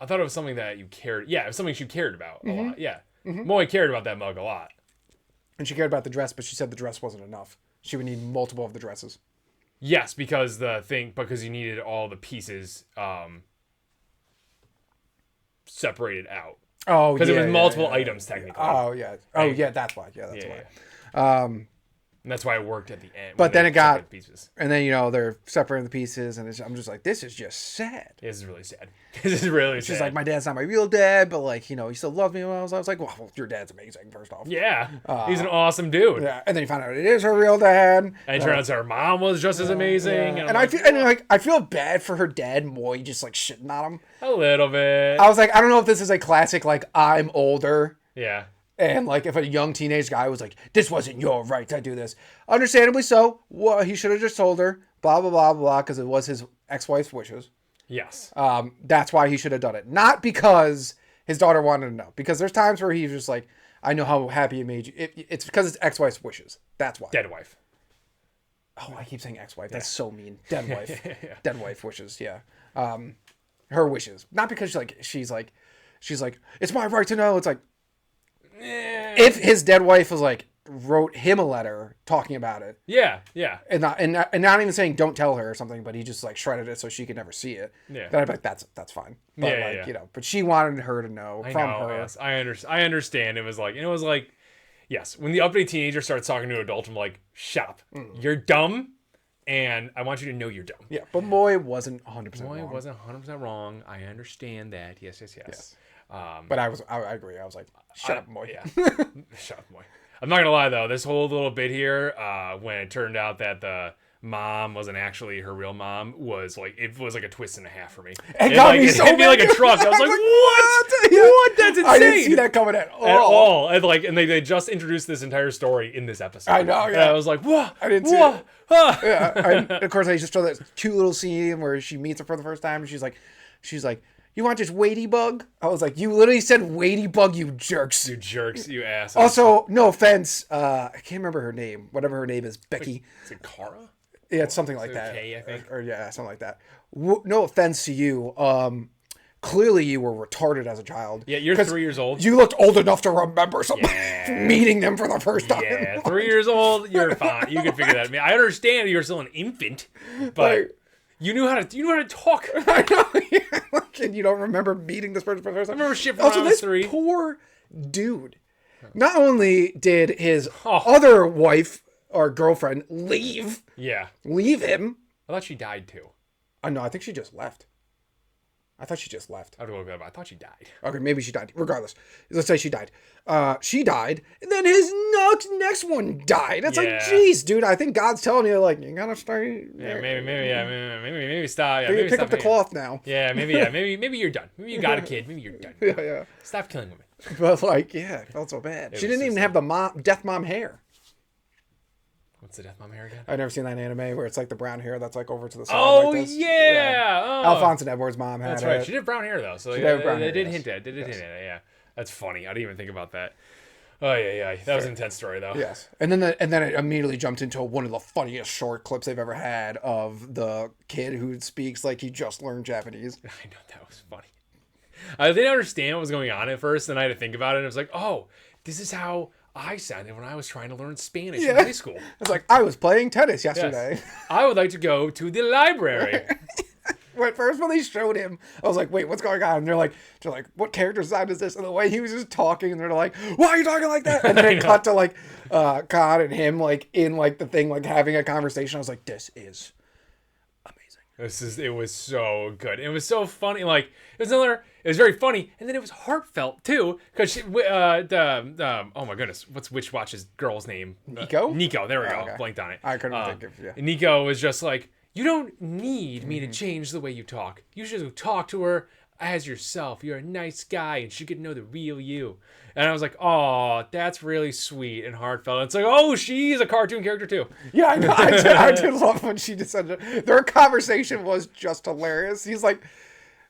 thought it was something that you cared. Yeah, it was something she cared about a lot. Yeah. Moe cared about that mug a lot. And she cared about the dress, but she said the dress wasn't enough. She would need multiple of the dresses. Yes, because you needed all the pieces separated out. Oh, because it was multiple items technically. Oh yeah. Oh yeah. That's why. Yeah, that's why. Yeah. And that's why it worked at the end. But when then they it got, separated the pieces. and then, they're separating the pieces, and I'm just like, this is just sad. This is really sad. This is really sad. She's like, my dad's not my real dad, but like, he still loves me. I was like, well, your dad's amazing, first off. yeah, he's an awesome dude. Yeah, and then you find out it is her real dad. And it turns out her mom was just as amazing. Yeah. And I feel bad for her dad, Moy, just like shitting on him. a little bit. I was like, I don't know if this is a classic, like, I'm older. Yeah. And like, if a young teenage guy was like, this wasn't your right to do this. Understandably so. Well, he should have just told her, blah, blah, blah, blah, because it was his ex-wife's wishes. Yes. That's why he should have done it. Not because his daughter wanted to know. Because there's times where he's just like, I know how happy it made you. It's because it's ex-wife's wishes. That's why. Dead wife. Oh, I keep saying ex-wife. That's so mean. Dead wife. Yeah. Dead wife wishes. Yeah. Her wishes. Not because she's like, it's my right to know. It's like, if his dead wife was like, wrote him a letter talking about it. Yeah. Yeah. And not even saying don't tell her or something, but he just like shredded it so she could never see it. Yeah. Then I'd be like, that's fine. But Yeah, yeah. but she wanted her to know I from know, her. yes. I understand. It was like, yes, when the uppity teenager starts talking to an adult, I'm like, shut up. You're dumb, and I want you to know you're dumb. Yeah, but Moy wasn't 100% Boy, wrong. wasn't 100% wrong. I understand that. Yes. But I agree. I was like, shut up, Moy. Yeah. Shut up, boy. I'm not gonna lie though, this whole little bit here, when it turned out that the mom wasn't actually her real mom, was like a twist and a half for me. It got me so hit me like a mad. truck. I was like, what? Yeah. What? That's insane. I didn't see that coming at all. At all. And they just introduced this entire story in this episode. I know, And yeah. I was like, what? I didn't see Whoa. it. Ah. Yeah, and of course I just saw that cute little scene where she meets her for the first time, and she's like, you want this weighty bug? I was like, you literally said weighty bug, you jerks. You jerks, you ass. Also, no offense, I can't remember her name. Whatever her name is, Becky. Is it Kara? Yeah, it's something like it that. K, I think? Or yeah, something like that. No offense to you. Clearly you were retarded as a child. Yeah, you're 3 years old. You looked old enough to remember something. Yeah. Meeting them for the first time. Yeah, 3 years old, you're fine. You can figure that. I mean, I understand you're still an infant, but Like- you knew how to talk. I know. Yeah, like, and you don't remember meeting this person for the first time. I remember shit from when I was this 3. poor dude. Not only did his Oh. other wife or girlfriend leave him. I thought she died too. No, I think she just left. I thought she just left. I have to look that up. I thought she died. Okay, maybe she died. Regardless, let's say she died. She died, and then his next one died. It's like, Yeah. geez, dude. I think God's telling you, like, you gotta start. Yeah, maybe stop. Yeah, Maybe maybe pick stop, up the maybe- cloth now. Yeah, maybe you're done. Maybe you got a kid. Maybe you're done. Yeah. Stop killing women. But like, yeah, it felt so bad. She was didn't so even sad. have the death mom hair. What's the death mom hair again? I've never seen that anime where it's like the brown hair that's like over to the side. Oh like this. yeah. Oh. Alphonse and Edward's mom had That's right. it. She did brown hair though, so She yeah, did brown they hair, did yes. hint at it. They did hint at it. Yeah, that's funny. I didn't even think about that. Oh yeah. That was an intense story though. Yes, and then it immediately jumped into one of the funniest short clips they've ever had of the kid who speaks like he just learned Japanese. I know, that was funny. I didn't understand what was going on at first, and I had to think about it. And I was like, oh, this is how I sounded when I was trying to learn Spanish in high school. It's like, I was playing tennis Yes. yesterday. I would like to go to the library. When they showed him, I was like, wait, what's going on? And they're like, what character design is this? And the way he was just talking, and they're like, why are you talking like that? And then it cut to like Khan and him like in like the thing, like having a conversation. I was like, this is amazing. It was so good. It was so funny. Like it was very funny, and then it was heartfelt too. Because oh my goodness, what's Witch Watch's girl's name? Nico? Nico. There we go. okay. Blanked on it. I couldn't think of, yeah. Nico was just like, you don't need me to change the way you talk. You should talk to her as yourself. You're a nice guy, and she could know the real you. And I was like, oh, that's really sweet and heartfelt. It's like, oh, she's a cartoon character too. Yeah, I know. I did love when she just said that. Their conversation was just hilarious. He's like,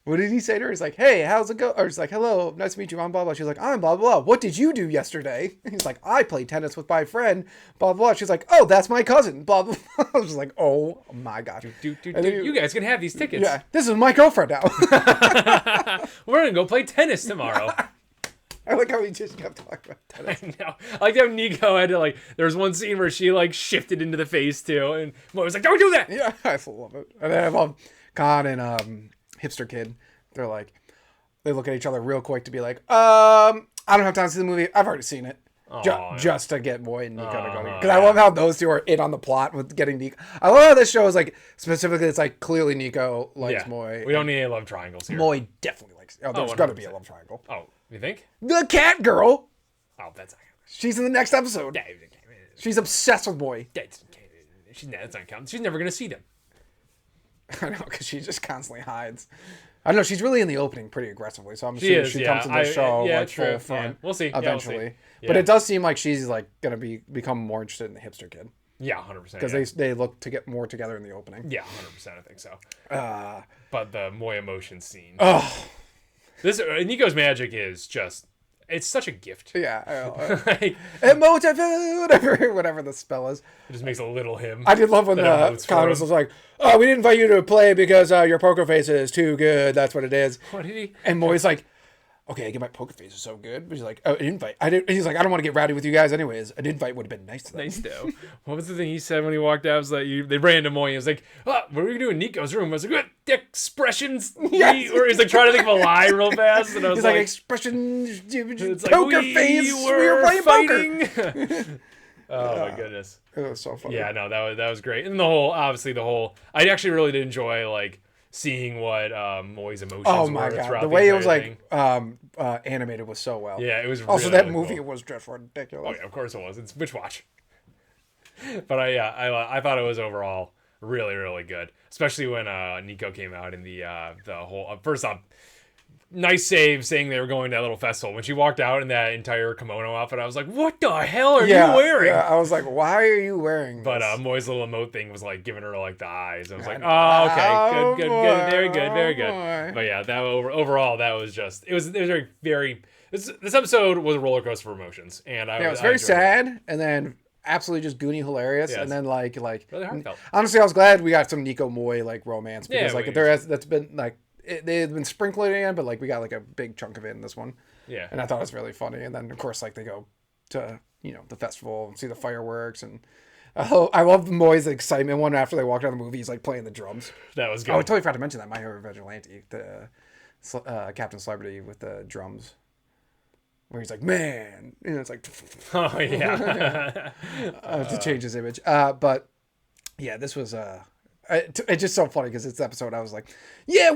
what did he say to her? He's like, hey, how's it go? Or he's like, hello, nice to meet you. I'm blah, blah. She's like, I'm blah, blah, blah. What did you do yesterday? He's like, I played tennis with my friend, blah, blah. She's like, oh, that's my cousin, blah, blah. I was just like, oh my God. Dude, And then you guys can have these tickets. Yeah, this is my girlfriend now. We're going to go play tennis tomorrow. I like how he just kept talking about tennis. I know. I like how Nico had to like, there was one scene where she like shifted into the face too. And Mo was like, don't do that. Yeah, I love it. And then I love Khan and Hipster Kid. They're like, they look at each other real quick to be like, I don't have time to see the movie. I've already seen it. just to get Moy and Nico to go. Because I love how those two are in on the plot with getting Nico. I love how this show is like, specifically, it's like clearly Nico likes Moy. We don't need any love triangles here. Moy definitely likes. Oh, there's got to be a love triangle. Oh, you think? The cat girl. Oh, that's not She's in the next episode. She's obsessed with Moy. that's not counting. She's never gonna see them. I know, because she just constantly hides. I don't know. She's really in the opening pretty aggressively, so I'm sure she comes in the show like full front. Yeah. We'll see. Eventually, Yeah, we'll see. But it does seem like she's like gonna become more interested in the hipster kid. Yeah, 100%. Because they look to get more together in the opening. Yeah, 100%. I think so. But the Moy emotion scene. Oh, This Nico's magic is just. It's such a gift. yeah. Like, Emotive, whatever the spell is. it just makes a little him. I did love when the Congress was like, "Oh, we didn't invite you to play because your poker face is too good. That's what it is." What did he? And Moy's like, "Okay, I get my poker face is so good." But he's like, "Oh, an invite." He's like, "I don't want to get rowdy with you guys, anyways. An invite would have been nice to them." Nice though. What was the thing he said when he walked out? It was like they ran into Moy. He was like, "Oh, what are we gonna do in Nico's room?" I was like, "What expressions?" Yes. Or he's like trying to think of a lie real fast, and I was He's like, "Expression, it's poker like, face. We were playing poker." Oh my goodness. It was so funny. Yeah, no, that was great. And the whole I actually really did enjoy like seeing what Moy's emotions Oh were my god, throughout the way it was entire like thing. animated was so well. Yeah, it was Also, really, that really movie cool. was just ridiculous. Oh yeah, of course it was. It's Witch Watch. But I thought it was overall really, really good, especially when Nico came out in the whole first off, nice save saying they were going to that little festival. When she walked out in that entire kimono outfit, I was like, what the hell are you wearing? Yeah, I was like, why are you wearing this? But Moy's little emote thing was like giving her like the eyes. I was like, oh, okay, good, very good, very good. Boy. But yeah, that overall, that was just it was very, very. This episode was a roller coaster of emotions, and It was very sad, and then absolutely just goony hilarious, Yes. and then like Really heartfelt. honestly, I was glad we got some Nico Moy like romance because Yeah, like we- that's been like they've been sprinkling it in, but like we got like a big chunk of it in this one. Yeah. And I thought it was really funny. And then of course like they go to the festival and see the fireworks, and I love Moy's excitement one after they walk out of the movie. He's like playing the drums. That was good. Oh, I totally forgot to mention that My Hero Vigilante, the Captain Celebrity with the drums, where he's like, man, and it's like Oh yeah. to change his image. But yeah, this was it's just so funny because it's the episode I was like, yeah,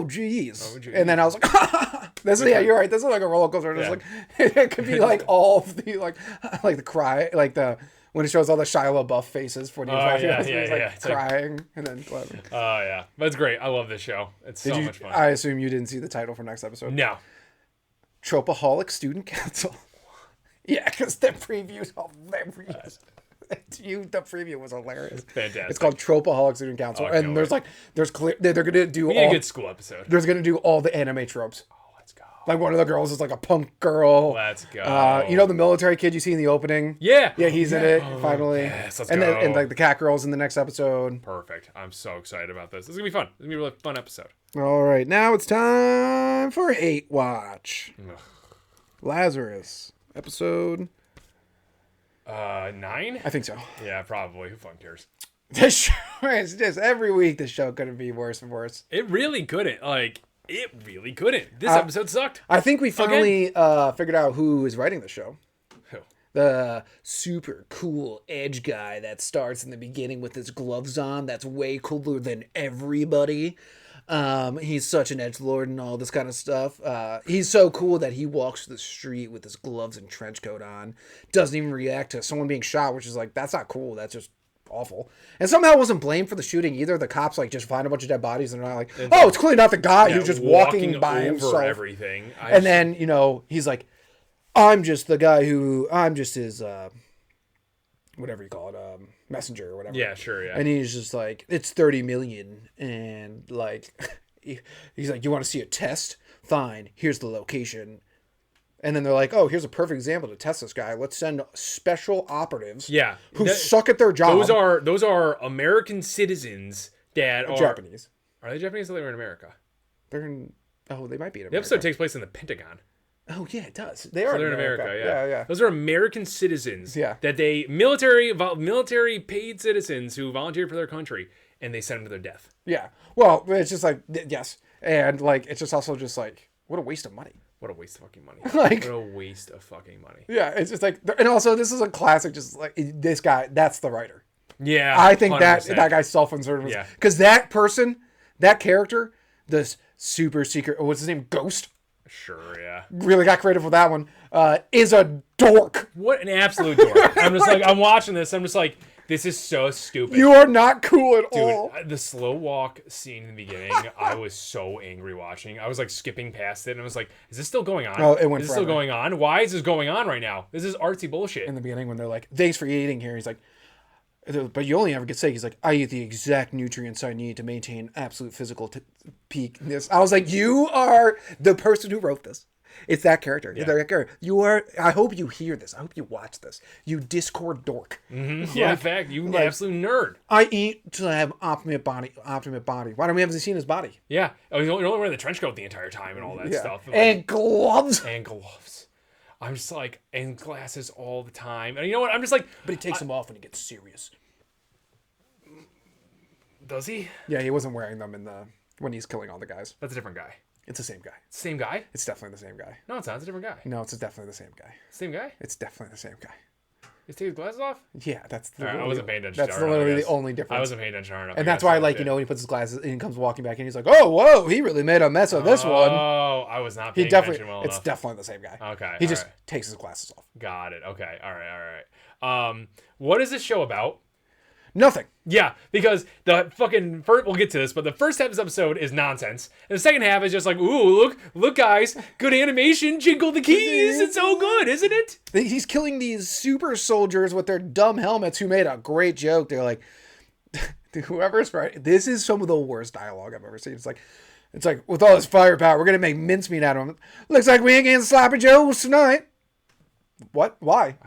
geez. And then I was like, this is, yeah, you're right. This is like a roller coaster. It's Yeah. like it could be like all of the like the cry, like the when it shows all the Shia LaBeouf faces for the he's like It's like- crying and then laughing. Oh yeah, but it's great. I love this show. It's so much fun. I assume you didn't see the title for next episode. No. Tropeaholic Student Council. Yeah, because the previews hilarious. The preview was hilarious. Fantastic. It's called Tropeaholic Student Council, Oh, I can't and there's wait. they're gonna do We need a all good school episode. there's gonna do all the anime tropes. Oh, let's go. Like one of the girls is like a punk girl. Let's go. The military kid you see in the opening. Yeah. Yeah, he's in it finally. Yes, let's and go. then like the cat girl's in the next episode. Perfect. I'm so excited about this. This is gonna be fun. This is gonna be a really fun episode. All right, now it's time for Hate Watch. Ugh. Lazarus episode. 9? I think so. Yeah, probably. Who fucking cares? This show is just every week. The show couldn't be worse and worse. It really couldn't. It really couldn't. This episode sucked. I think we finally figured out who is writing the show. Who? The super cool edge guy that starts in the beginning with his gloves on. That's way cooler than everybody. He's such an edgelord and all this kind of stuff. He's so cool that he walks the street with his gloves and trench coat on. Doesn't even react to someone being shot, which is like, that's not cool. That's just awful. And somehow wasn't blamed for the shooting either. The cops like just find a bunch of dead bodies and they're not like, oh, it's clearly not the guy who's just walking by over himself. everything. And then, he's like, I'm just his, whatever you call it, messenger or whatever. Yeah, sure, yeah. And he's just like, it's 30 million. And like, he's like, you want to see a test? Fine. Here's the location. And then they're like, oh, here's a perfect example to test this guy. Let's send special operatives who suck at their job. Those are American citizens that are Japanese. Are they Japanese or they were in America? They might be in America. The episode takes place in the Pentagon. Oh, yeah, it does. They're in America. Yeah. Those are American citizens. Yeah. That they military paid citizens who volunteered for their country, and they sent them to their death. Yeah. Well, it's just like, yes. And like, it's just also just like, what a waste of money. What a waste of fucking money. Like- what a waste of fucking money. Yeah, it's just like, and also this is a classic. Just like this guy, that's the writer. Yeah, I think that 100%. guy's self-insert. Yeah. Because that person, that character, this super secret, what's his name, Ghost, Sure, yeah. really got creative with that one, is a dork. What an absolute dork. I'm just like, I'm watching this. I'm just like, this is so stupid. You are not cool at Dude, all. the slow walk scene in the beginning, I was so angry watching. I was like skipping past it, and I was like, "Is this still going on? Oh, it went Is this still forever. going on? Why is this going on right now? This is artsy bullshit." In the beginning, when they're like, "Thanks for eating here," he's like, "But you only ever get steak." He's like, "I eat the exact nutrients I need to maintain absolute physical peakness." I was like, "You are the person who wrote this. It's that character. Yeah. That character. You are. I hope you hear this. I hope you watch this. You Discord dork. Yeah, in fact, you absolute nerd. I eat to have optimate body. Optimate body. Why don't we haven't seen his body? Yeah, oh, you're only wearing the trench coat the entire time and all that Yeah. stuff. And gloves. And gloves. I'm just like, and glasses all the time. And you know what? I'm just like, But he takes them off when he gets serious. does he? Yeah, he wasn't wearing them when he's killing all the guys. That's a different guy. It's the same guy. Same guy? It's definitely the same guy. No, it's not. It's a different guy. No, it's definitely the same guy. Same guy? It's definitely the same guy. He's taking his glasses off? Yeah, that's All right, I wasn't paying attention. That's hard enough, I literally the guess. only difference. I wasn't paying attention hard enough. And I that's guess. why, like, when he puts his glasses and he comes walking back and he's like, "Oh, whoa, he really made a mess of this one." Oh, I was not He paying definitely, attention well it's enough. definitely the same guy. Okay, He just alright. takes his glasses off. Got it. Okay. All right. What is this show about? Nothing. Yeah, because the fucking first, we'll get to this, but the first half of this episode is nonsense, and the second half is just like, ooh, look, guys, good animation, jingle the keys, it's so good, isn't it? He's killing these super soldiers with their dumb helmets who made a great joke. They're like, whoever's right, this is some of the worst dialogue I've ever seen. It's like with all this firepower, we're gonna make mincemeat out of him. Looks like we ain't getting sloppy joes tonight. What? Why?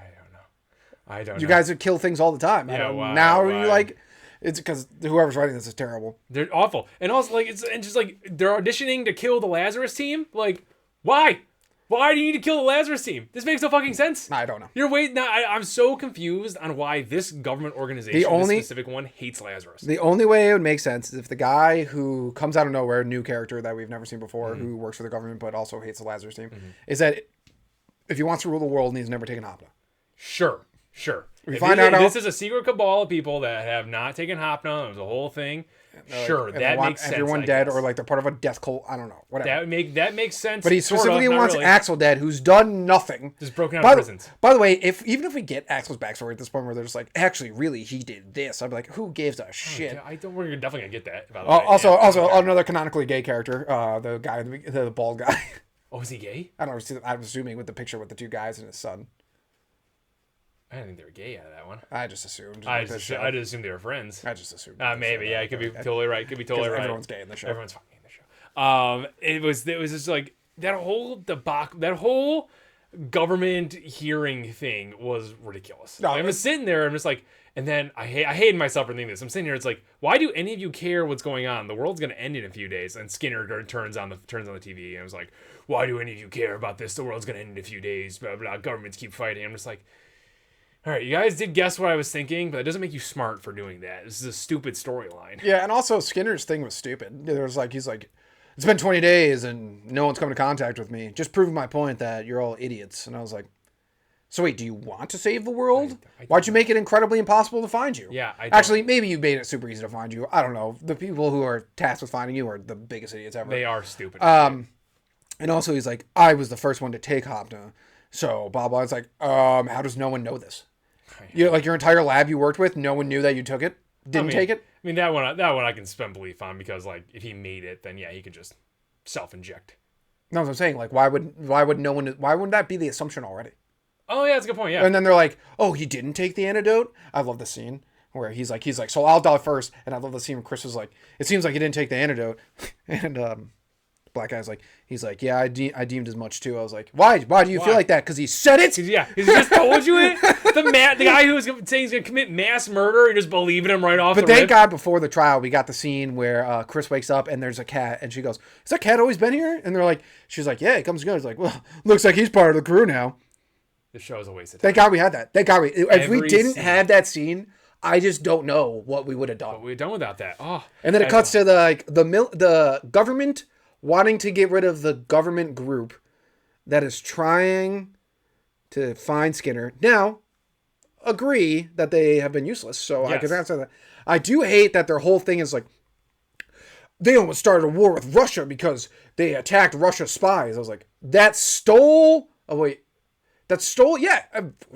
I don't know. You guys would kill things all the time. Yeah, why? Now Why? you like, it's because whoever's writing this is terrible. They're awful, and also like it's just like they're auditioning to kill the Lazarus team. Like, why? Why do you need to kill the Lazarus team? This makes no fucking sense. I don't know. You're waiting. I'm so confused on why this government organization, this specific one, hates Lazarus. The only way it would make sense is if the guy who comes out of nowhere, new character that we've never seen before, who works for the government but also hates the Lazarus team, is that if he wants to rule the world and he's never taken Hopna. Sure. If find out this is a secret cabal of people that have not taken Hopna, it was a whole thing. Sure, And they that want makes sense. everyone I dead, guess. or like they're part of a death cult. I don't know. Whatever. that makes sense. But he sort of, specifically not wants really. Axel dead, who's done nothing. Just broken out By of the, prisons. by the way, even if we get Axel's backstory at this point where they're just like, actually, really, he did this, I'd be like, who gives a shit? Yeah, we're definitely gonna get that. By the way. Also, Yeah. another canonically gay character, the guy, the bald guy. Oh, is he gay? I don't know. I'm assuming with the picture with the two guys and his son. I didn't think they were gay out of that one. I just assumed. I just assumed they were friends. I just assumed. Maybe, yeah, you could be totally right. Could be totally right. Everyone's gay in the show. Everyone's fucking in the show. It was just like that whole debacle, that whole government hearing thing was ridiculous. No, I'm just sitting there. I'm just like, and then I hated myself for thinking this. I'm sitting here. It's like, why do any of you care what's going on? The world's gonna end in a few days. And Skinner turns on the TV and I was like, why do any of you care about this? The world's gonna end in a few days. Blah blah. Governments keep fighting. I'm just like, all right, you guys did guess what I was thinking, but that doesn't make you smart for doing that. This is a stupid storyline. Yeah, and also Skinner's thing was stupid. There was like, he's like, it's been 20 days and no one's come to contact with me. Just proving my point that you're all idiots. And I was like, so wait, do you want to save the world? Why'd you make it incredibly impossible to find you? Yeah, I don't. Actually, maybe you made it super easy to find you. I don't know. The people who are tasked with finding you are the biggest idiots ever. They are stupid. And also he's like, I was the first one to take Hopna. So blah, blah. It's like, how does no one know this? You like your entire lab you worked with, no one knew that you took it? Didn't take it? I mean, that one I can spend belief on because, like, if he made it, then yeah, he could just self-inject. No, what I'm saying. Like, why would no one? Why wouldn't that be the assumption already? Oh yeah, that's a good point. Yeah. And then they're like, oh, he didn't take the antidote. I love the scene where he's like, so I'll die first. And I love the scene where Chris was like, it seems like he didn't take the antidote. And black guy's like, he's like, yeah, I deemed as much too. I was like, why do you feel like that? Because he said it. Yeah, he just told you it. The guy who was saying he's gonna commit mass murder and just believing him right off. But the thank rip. God before the trial, we got the scene where Chris wakes up and there's a cat, and she goes, "Has that cat always been here?" And they're like, she's like, "Yeah, he comes and goes." Like, well, looks like he's part of the crew now. The show's a waste of time. Thank God we had that. Thank God if we Every didn't scene. have that scene, I just don't know what we would have done. What we're done without that. Oh. And then it cuts to the government wanting to get rid of the government group that is trying to find Skinner. Now, agree that they have been useless, so I could answer that. I do hate that their whole thing is like, they almost started a war with Russia because they attacked Russia's spies. I was like, that stole... Oh, wait. That stole... Yeah.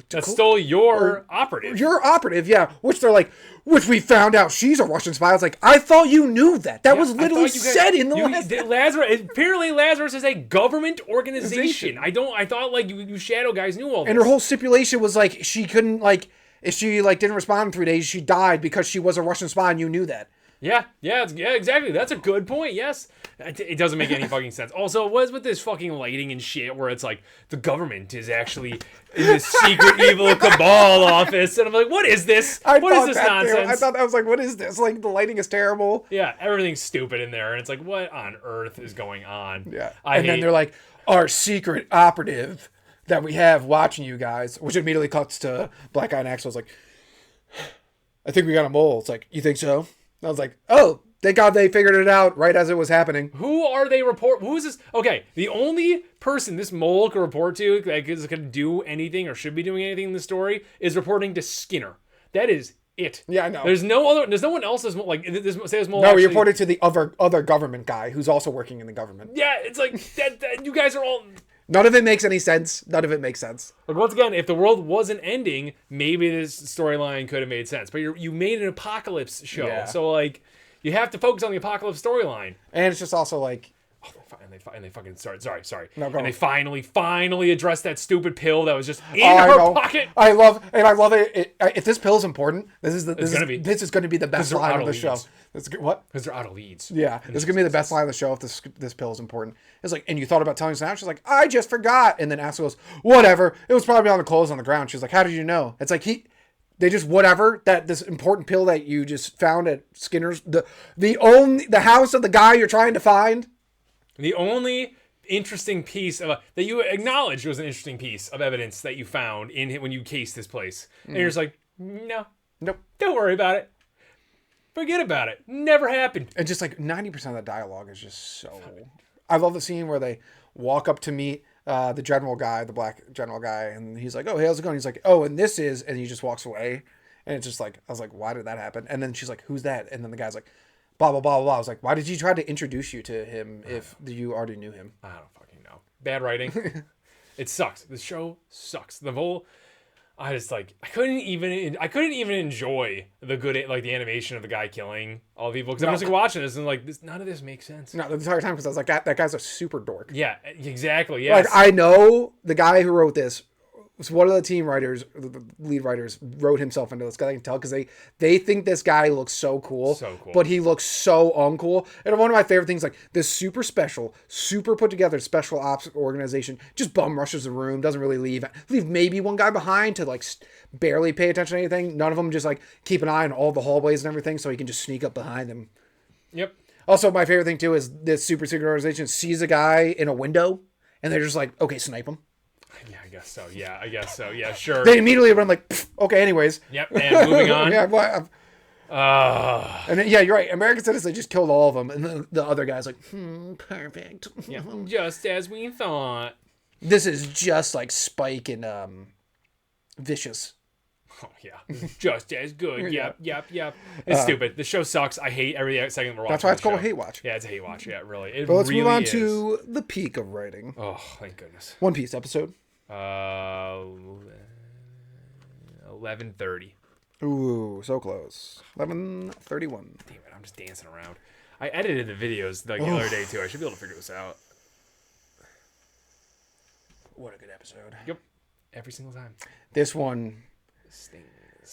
That stole your operative. Your operative, yeah. Which they're like, which we found out she's a Russian spy. I was like, I thought you knew that. That was literally said in the last... Lazarus, apparently Lazarus is a government organization. I thought, like, you shadow guys knew all this. And her whole stipulation was, like, she couldn't, like... If she, like, didn't respond in 3 days, she died because she was a Russian spy and you knew that. Yeah, exactly. That's a good point. Yes, it doesn't make any fucking sense. Also, what is with this fucking lighting and shit where it's like the government is actually in this secret evil cabal office, and I'm like, what is this? What is this nonsense? I thought that was like, what is this? Like the lighting is terrible. Yeah, everything's stupid in there, and it's like, what on earth is going on? Yeah, then they're like, our secret operative that we have watching you guys, which immediately cuts to Black Eye and Axel's like, I think we got a mole. It's like, you think so? I was like, oh, thank God they figured it out right as it was happening. Who are they who is this? Okay, the only person this mole can report to that is going to do anything or should be doing anything in the story is reporting to Skinner. That is it. Yeah, I know. There's no one else that's like this mole. No, he reported to the other government guy who's also working in the government. Yeah, it's like that you guys are all... None of it makes any sense. None of it makes sense. Like, once again, if the world wasn't ending, maybe this storyline could have made sense. But you made an apocalypse show, so like you have to focus on the apocalypse storyline. And it's just also like, and they fucking sorry. No, go and on. they finally addressed that stupid pill that was just in her pocket. I love it. If this pill is important, this is going to be the best they're line out of of the show. What? Because they're out of leads. Yeah, this is gonna be the best line of the show if this pill is important. It's like, and you thought about telling us now? She's like, I just forgot. And then Axel goes, whatever. It was probably on the clothes on the ground. She's like, how did you know? It's like they just whatever that this important pill that you just found at Skinner's the house of the guy you're trying to find. The only interesting piece of that you acknowledged was an interesting piece of evidence that you found when you cased this place, and you're just like, no, nope, don't worry about it. Forget about it. Never happened. And just like 90% of the dialogue is just so... I love the scene where they walk up to meet the general guy, the black general guy, and he's like, oh, hey, how's it going? He's like, oh, and this is... And he just walks away. And it's just like... I was like, why did that happen? And then she's like, who's that? And then the guy's like, blah, blah, blah, blah. I was like, why did you try to introduce you to him if you already knew him? I don't fucking know. Bad writing. It sucks. The show sucks. The whole... I just like I couldn't even enjoy the good like the animation of the guy killing all the people because I'm just like watching this and like none of this makes sense. No, the entire time because I was like that guy's a super dork. Yeah, exactly. Yeah, like I know the guy who wrote this was one of the team writers, the lead writers, wrote himself into this guy. I can tell because they think this guy looks so cool, but he looks so uncool. And one of my favorite things, like this super special, super put together special ops organization, just bum rushes the room, doesn't really leave maybe one guy behind to like barely pay attention to anything. None of them just like keep an eye on all the hallways and everything, so he can just sneak up behind them. Yep. Also, my favorite thing too is this super secret organization sees a guy in a window, and they're just like, okay, snipe him. Yeah, I guess so. Yeah, sure. They immediately run like, okay, anyways. Yep, and moving on. Yeah, and then, yeah, you're right. American Citizen just killed all of them, and the other guy's like, perfect. Yeah, just as we thought. This is just like Spike and Vicious. Oh yeah, just as good. Yep. It's stupid. The show sucks. I hate every second we're watching. That's why it's called a hate watch. Yeah, it's a hate watch. Yeah, really. But let's move on to the peak of writing. Oh, thank goodness. One Piece episode. 11:30. Ooh, so close. 11:31. Damn it! I'm just dancing around. I edited the videos like the other day too. I should be able to figure this out. What a good episode. Yep. Every single time. This one. Stings.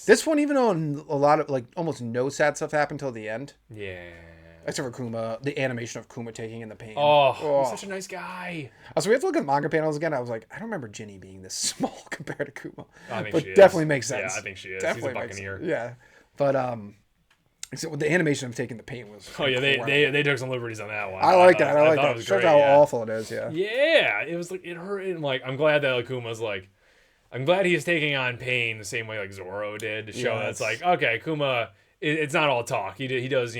This one, even on a lot of like almost no sad stuff happened till the end. Yeah. Except for Kuma, the animation of Kuma taking in the pain. Oh, he's such a nice guy. So we have to look at manga panels again. I was like, I don't remember Ginny being this small compared to Kuma. I think but she definitely is. makes sense. Yeah, I think she is. Definitely He's a Buccaneer. Yeah, but except with the animation of taking the pain was. Oh yeah, they took some liberties on that one. I like that. I like that. It was shows great, how yeah. awful it is. Yeah. Yeah, it was like it hurt. And like I'm glad that Akuma's like. I'm glad he's taking on pain the same way like Zoro did to show that it's like, okay, Kuma, it's not all talk. He does,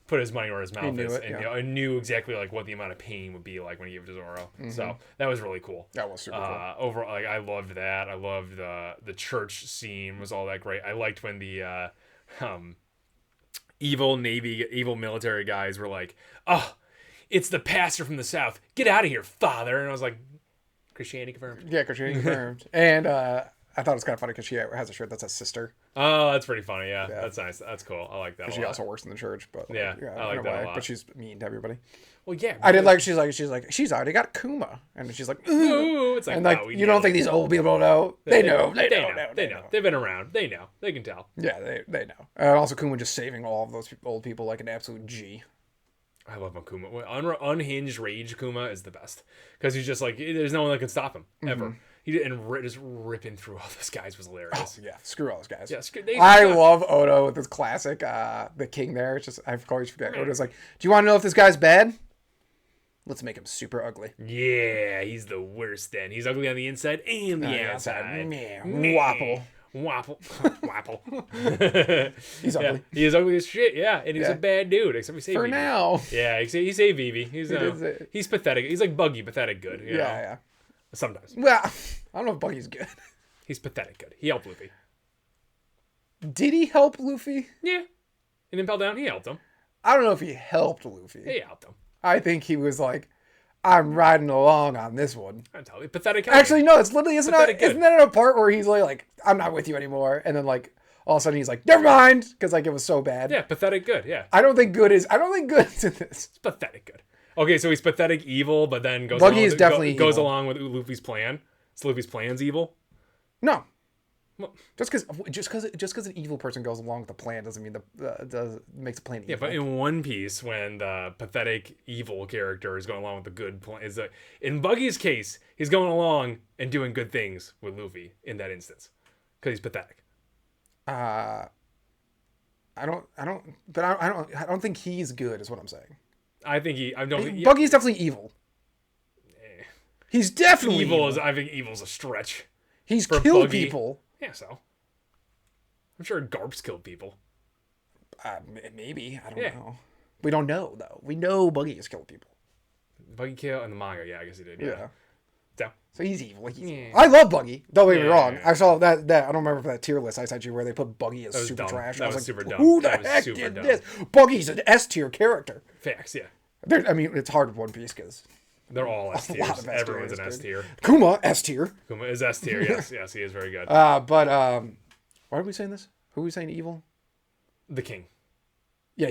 put his money where his mouth knew is, it, and yeah. you know, and knew exactly like what the amount of pain would be like when he gave it to Zoro. So that was really cool. That was super cool. Overall, like I loved that. I loved the church scene was all that great. I liked when the evil military guys were like, "Oh, it's the pastor from the south. Get out of here, father!" And I was like, "Christianity confirmed." Yeah, Christianity confirmed. And I thought it was kind of funny because she has a shirt that says sister. Oh, that's pretty funny. Yeah, that's nice. That's cool. I like that. She also works in the church, but Yeah, I like in that a way, lot. But she's mean to everybody. Well, yeah. I did like she's she's already got Kuma, and she's like, Ooh, it's like, and like we you don't know. think these old people know? They know. They know. They know. They've been around. They know. They can tell. Yeah, they know. And also Kuma just saving all of those old people like an absolute G. I love when Kuma. Unhinged rage Kuma is the best because he's just like there's no one that can stop him ever. Just ripping through all those guys was hilarious. Oh, yeah, screw all those guys. Yeah, I love Oda with this classic, the king there. It's just, I always forget. Oda's like, do you want to know if this guy's bad? Let's make him super ugly. Yeah, he's the worst then. He's ugly on the inside and the outside. Wapple. Wapple. Wapple. He's ugly. Yeah, he is ugly as shit, yeah. And he's a bad dude, except we say For Vivi. now. Yeah, he say Vivi. He's pathetic. He's like Buggy, pathetic good. You know? Yeah. Sometimes. Well, I don't know if Buggy's good. He's pathetic good. He helped Luffy. Did he help Luffy? Yeah. And Impel Down, he helped him. I don't know if he helped Luffy. He helped him. I think he was like, I'm riding along on this one. I tell you, pathetic. Actually, no, it's literally, isn't Pathetic good. that in a part where he's like, I'm not with you anymore? And then like, all of a sudden he's like, never mind, because like it was so bad. Yeah, pathetic good, yeah. I don't think good is in this. It's pathetic good. Okay, so he's pathetic evil, but then goes Buggy along is definitely goes evil. along with Luffy's plan. So Luffy's plan's evil. No. Well, Just because an evil person goes along with the plan doesn't mean makes the plan evil. yeah, but in One Piece, when the pathetic evil character is going along with the good plan, in Buggy's case, he's going along and doing good things with Luffy in that instance because he's pathetic. I don't think he's good. Is what I'm saying. I think I don't. think Buggy's definitely evil. He's definitely evil. I think evil's a stretch. He's for killed Buggy. people. Yeah, so I'm sure Garp's killed people. Maybe I don't know. We don't know though. We know Buggy has killed people. Buggy kill in the manga. Yeah, I guess he did. Yeah. So he's evil. I love Buggy. Don't get me wrong. Yeah. I saw that. I don't remember if that tier list I sent you where they put Buggy as super dumb. trash. That I was like, super dumb. who the That was heck super did dumb. this? Buggy's an S tier character. Facts. Yeah. I mean, it's hard with One Piece because They're all S lot tiers. of S Everyone's tiers, an S dude. tier. Kuma S tier. Kuma is S tier. Yes, yes, he is very good. But why are we saying this? Who are we saying evil? The king. Yeah,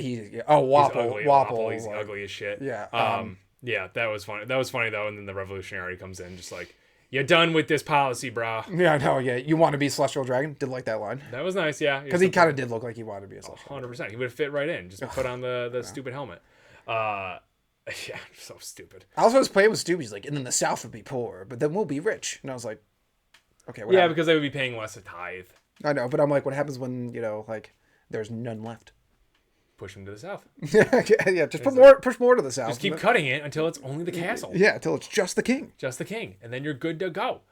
oh, Wapple. He's ugly. Wapple. He's ugly as shit. Yeah. Yeah, that was funny. That was funny though. And then the revolutionary comes in, just like, "You're done with this policy, brah." Yeah, I know. Yeah, you want to be Celestial Dragon? Did like that line That was nice. Yeah, because he kind of did look like he wanted to be a Celestial. 100%. He would have fit right in. Just put on the stupid helmet. Yeah, so stupid. Also, his plan was stupid. He's like, and then the South would be poor, but then we'll be rich. And I was like, okay, what Yeah, happened? because they would be paying less a tithe. I know, but I'm like, what happens when like there's none left? Push him to the south. Yeah, just push more to the South. Just keep cutting it until it's only the castle. Yeah, until it's just the king. Just the king, and then you're good to go.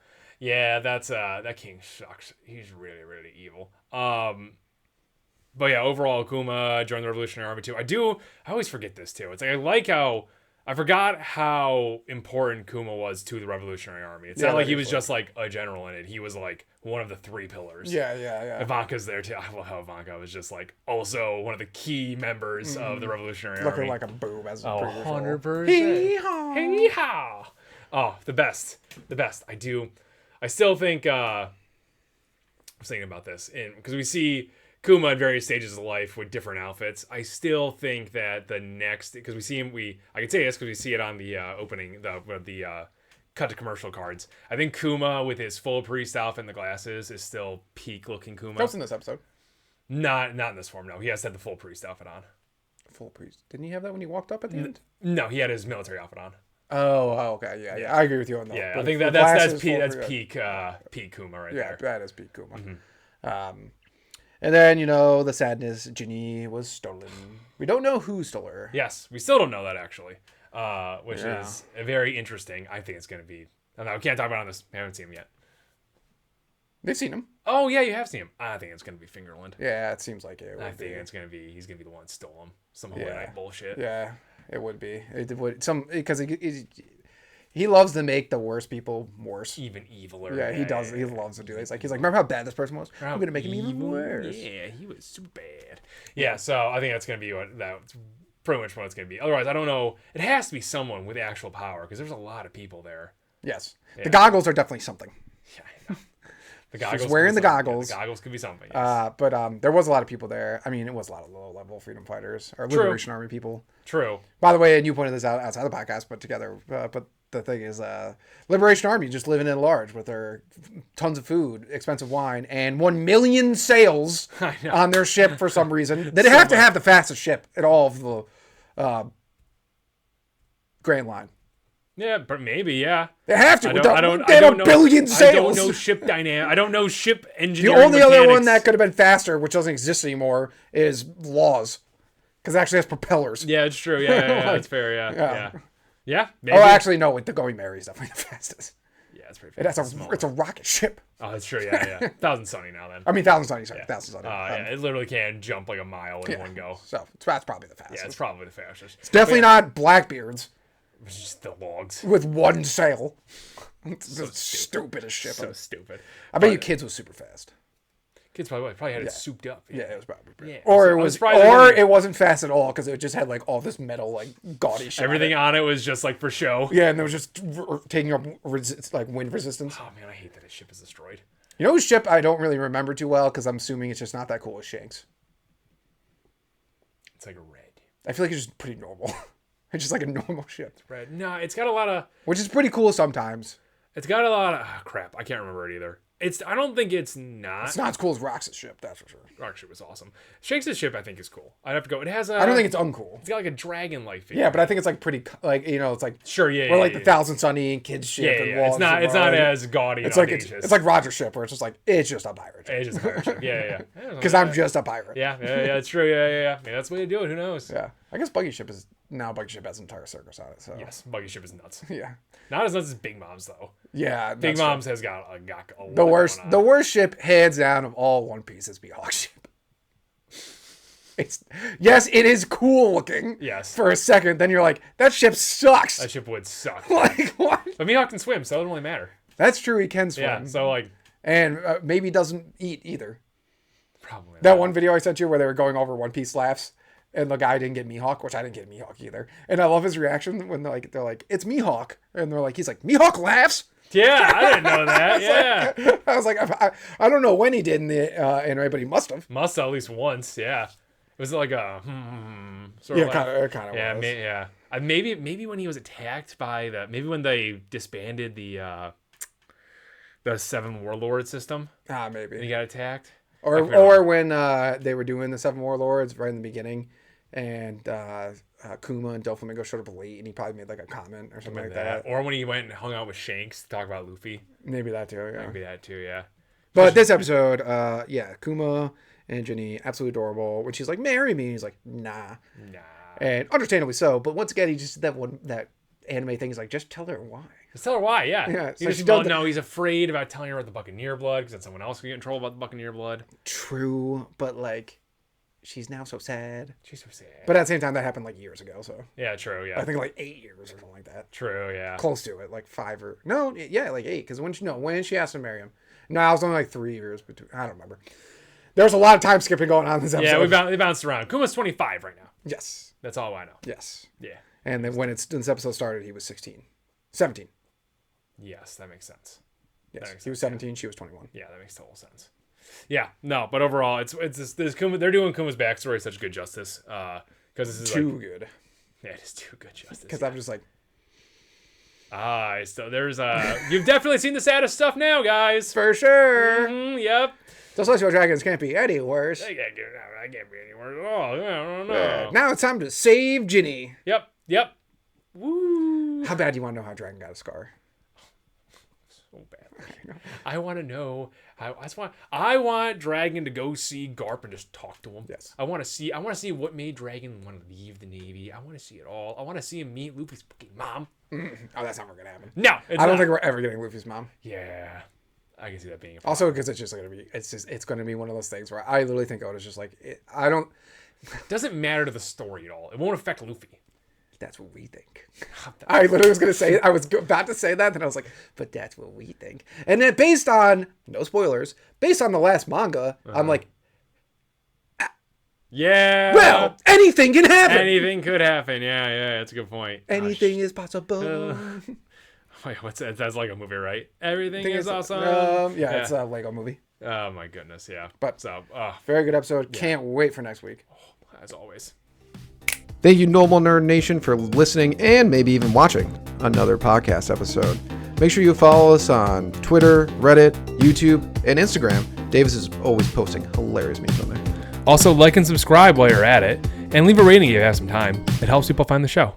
Yeah, that's that king sucks. He's really, really evil. But yeah, overall, Kuma joined the Revolutionary Army too. I always forget this too. It's like I forgot how important Kuma was to the Revolutionary Army. It's not like he was just like a general in it. He was like one of the three pillars. Yeah. Ivanka's there too. I love how Ivanka was just like also one of the key members of the Revolutionary Looking Army. like a boob as a 100%. Hee-haw. Hee-haw. Oh, the best. I still think I was thinking about this because we see Kuma at various stages of life with different outfits. I still think that the next, because we see him, I can say this because we see it on the opening, the cut to commercial cards. I think Kuma with his full priest outfit and the glasses is still peak looking Kuma. That was in this episode. Not in this form. No, he has to have the full priest outfit on. Full priest. Didn't he have that when he walked up at the end? No, he had his military outfit on. Oh, okay, yeah. I agree with you on that. Yeah, But I think the that's glasses, peak Kuma right Yeah, there. that is peak Kuma. And then the sadness. Ginny was stolen. We don't know who stole her. Yes, we still don't know that actually, which is very interesting. I think it's going to be. I don't know, we can't talk about it on this. We haven't seen him yet. They've seen him. Oh yeah, you have seen him. I think it's gonna be Fingerland. Yeah, it seems like it. I Would think be. it's gonna be he's gonna be the one that stole him. Some Holy Night bullshit. Yeah, it would be. It would because he loves to make the worst people worse. Even eviler. Yeah, he does. He loves to do it. He's like, remember how bad this person was? I'm gonna make him even worse. Yeah, he was super bad. Yeah, so I think that's gonna be that's pretty much what it's gonna be. Otherwise, I don't know. It has to be someone with actual power because there's a lot of people there. Yes, the goggles are definitely something. Yeah, I know. The goggles. She's wearing the goggles. Yeah, the goggles could be something. Yes. But there was a lot of people there. I mean, it was a lot of low-level freedom fighters or Liberation Army people. True. By the way, and you pointed this out outside the podcast, but together. But the thing is, Liberation Army just living in large with their tons of food, expensive wine, and 1 million sails on their ship for some reason. They have to have the fastest ship in all of the Grand Line. Yeah, but maybe, yeah. They have to. I don't know. Billion sails. I don't know ship dynamic. I don't know ship The engineering. only other one that could have been faster, which doesn't exist anymore, is Laws, because it actually has propellers. Yeah, it's true. Yeah, that's fair. Yeah. Maybe. Oh, actually, no. The Going Mary is definitely the fastest. Yeah, it's pretty. It's a rocket ship. Oh, that's true. Yeah. Thousand Sunny now then. I mean, Thousand Sunny. Sorry, Thousand Sunny. Yeah, it literally can jump like a mile in one go. So that's probably the fastest. Yeah, it's probably the fastest. It's definitely not Blackbeard's It's just the logs. with one sail. It's the stupidest ship. So stupid. I bet you kids was super fast. Kids probably had it souped up. Yeah, it was probably pretty. Yeah, Or I'm it was, surprised or they it wasn't fast at all because it just had like all this metal, like gaudy shit. Everything on it was just like for show. Yeah, and it was just taking up like wind resistance. Oh man, I hate that his ship is destroyed. You know whose ship I don't really remember too well because I'm assuming it's just not that cool as Shanks. It's like a red. I feel like it's just pretty normal. It's just like a normal ship, Red. No, it's got a lot of. which is pretty cool sometimes. It's got a lot of crap. I can't remember it either. I don't think it's not. It's not as cool as Rox's ship, that's for sure. Rock's ship was awesome. Shanks' ship, I think, is cool. I'd have to go. It has a. I don't think it's uncool. It's got like a dragon-like figure. Yeah, but I think it's like pretty, like it's like Sure, yeah. or like the Thousand Sunny and Kids ship. Yeah, and yeah. Walls It's not as gaudy. It's and like audacious. it's like Roger's ship, where it's just like it's just a pirate. It's just a pirate ship. Yeah. Because I'm just a pirate. Yeah, it's true. Yeah. Maybe that's the way to do it. Who knows? Yeah. I guess Buggy ship has an entire circus on it. So Yes, Buggy ship is nuts. yeah. Not as nuts as Big Mom's though. Yeah. Big that's Mom's true. has got a lot The worst going on. the worst ship hands down of all One Piece is Mihawk ship. Yes, it is cool looking. Yes. For a second, then you're like, that ship sucks. That ship would suck. Like what? But Mihawk can swim, so it doesn't really matter. That's true. He can swim. Yeah, so like And maybe doesn't eat either. probably That not. one video I sent you where they were going over One Piece laughs, and the guy didn't get Mihawk, which I didn't get Mihawk either. And I love his reaction when they're like, it's Mihawk, and he's like, Mihawk laughs. Yeah, I didn't know that. Yeah. I was like, I don't know when he did in the anime, but he must have. Must have at least once, yeah. Was it like a sort of Yeah, like, kind of. yeah, was. maybe when he was attacked by maybe when they disbanded the Seven Warlord system Maybe. and he got attacked. Or when they were doing the Seven Warlords right in the beginning, and Kuma and Doflamingo showed up late, and he probably made like a comment or something like that. Or when he went and hung out with Shanks to talk about Luffy. Maybe that too. Yeah. Maybe that too, yeah. But this episode, Kuma and Ginny, absolutely adorable. When she's like, "Marry me," he's like, "Nah," and understandably so. But once again, he just did that anime thing. He's like, just tell her why. Just tell her why, yeah. Yeah, He so just, she does no, he's afraid about telling her about the Buccaneer blood because then someone else will get in trouble about the Buccaneer blood. True, but like, she's now so sad. She's so sad. But at the same time, that happened like years ago. So Yeah, true, yeah. I think like 8 years or something like that. True, yeah. Close to it, like 5 or no, yeah, like 8. Because when she asked to marry him, no, I was only like 3 years between. I don't remember. There's a lot of time skipping going on in this episode. Yeah, they bounced around. Kuma's 25 right now. Yes. That's all I know. Yes. Yeah. And then when this episode started, he was 17. Yes, that makes sense. Yes. makes He was 17. She was 21. Yeah, that makes total sense. Yeah, no, but overall, it's this Kuma. They're doing Kuma's backstory such good justice. Because this is Too like, good. yeah, it is too good justice. Because I'm just like, so there's you've definitely seen the saddest stuff now, guys. for sure. Yep. Those Celestial Dragons can't be any worse. I can't be anywhere at all. I don't know. Now it's time to save Ginny. Yep. Woo. How bad do you want to know how Dragon got a scar? So bad. I want to know how. I want Dragon to go see Garp and just talk to him. Yes. I want to see what made Dragon want to leave the Navy. I want to see it all. I want to see him meet Luffy's fucking mom. Oh, that's never gonna happen. No, it's I don't not. think we're ever getting Luffy's mom. Yeah. I can see that being a problem. Also, because it's going to be one of those things where I literally think Oda's just like, I don't. It doesn't matter to the story at all. It won't affect Luffy. That's what we think. I literally was going to say, I was about to say that, and I was like, but that's what we think. And then based on, no spoilers, based on the last manga, I'm like, yeah. well, anything can happen. Anything could happen. Yeah, that's a good point. Anything is possible. Wait, what's that? That's like a movie, right? Everything is awesome. It's a Lego movie. Oh my goodness, yeah. But so, very good episode. Can't wait for next week. as always. Thank you, Noble Nerd Nation, for listening and maybe even watching another podcast episode. Make sure you follow us on Twitter, Reddit, YouTube, and Instagram. Davis is always posting hilarious memes on there. Also, like and subscribe while you're at it, and leave a rating if you have some time. It helps people find the show.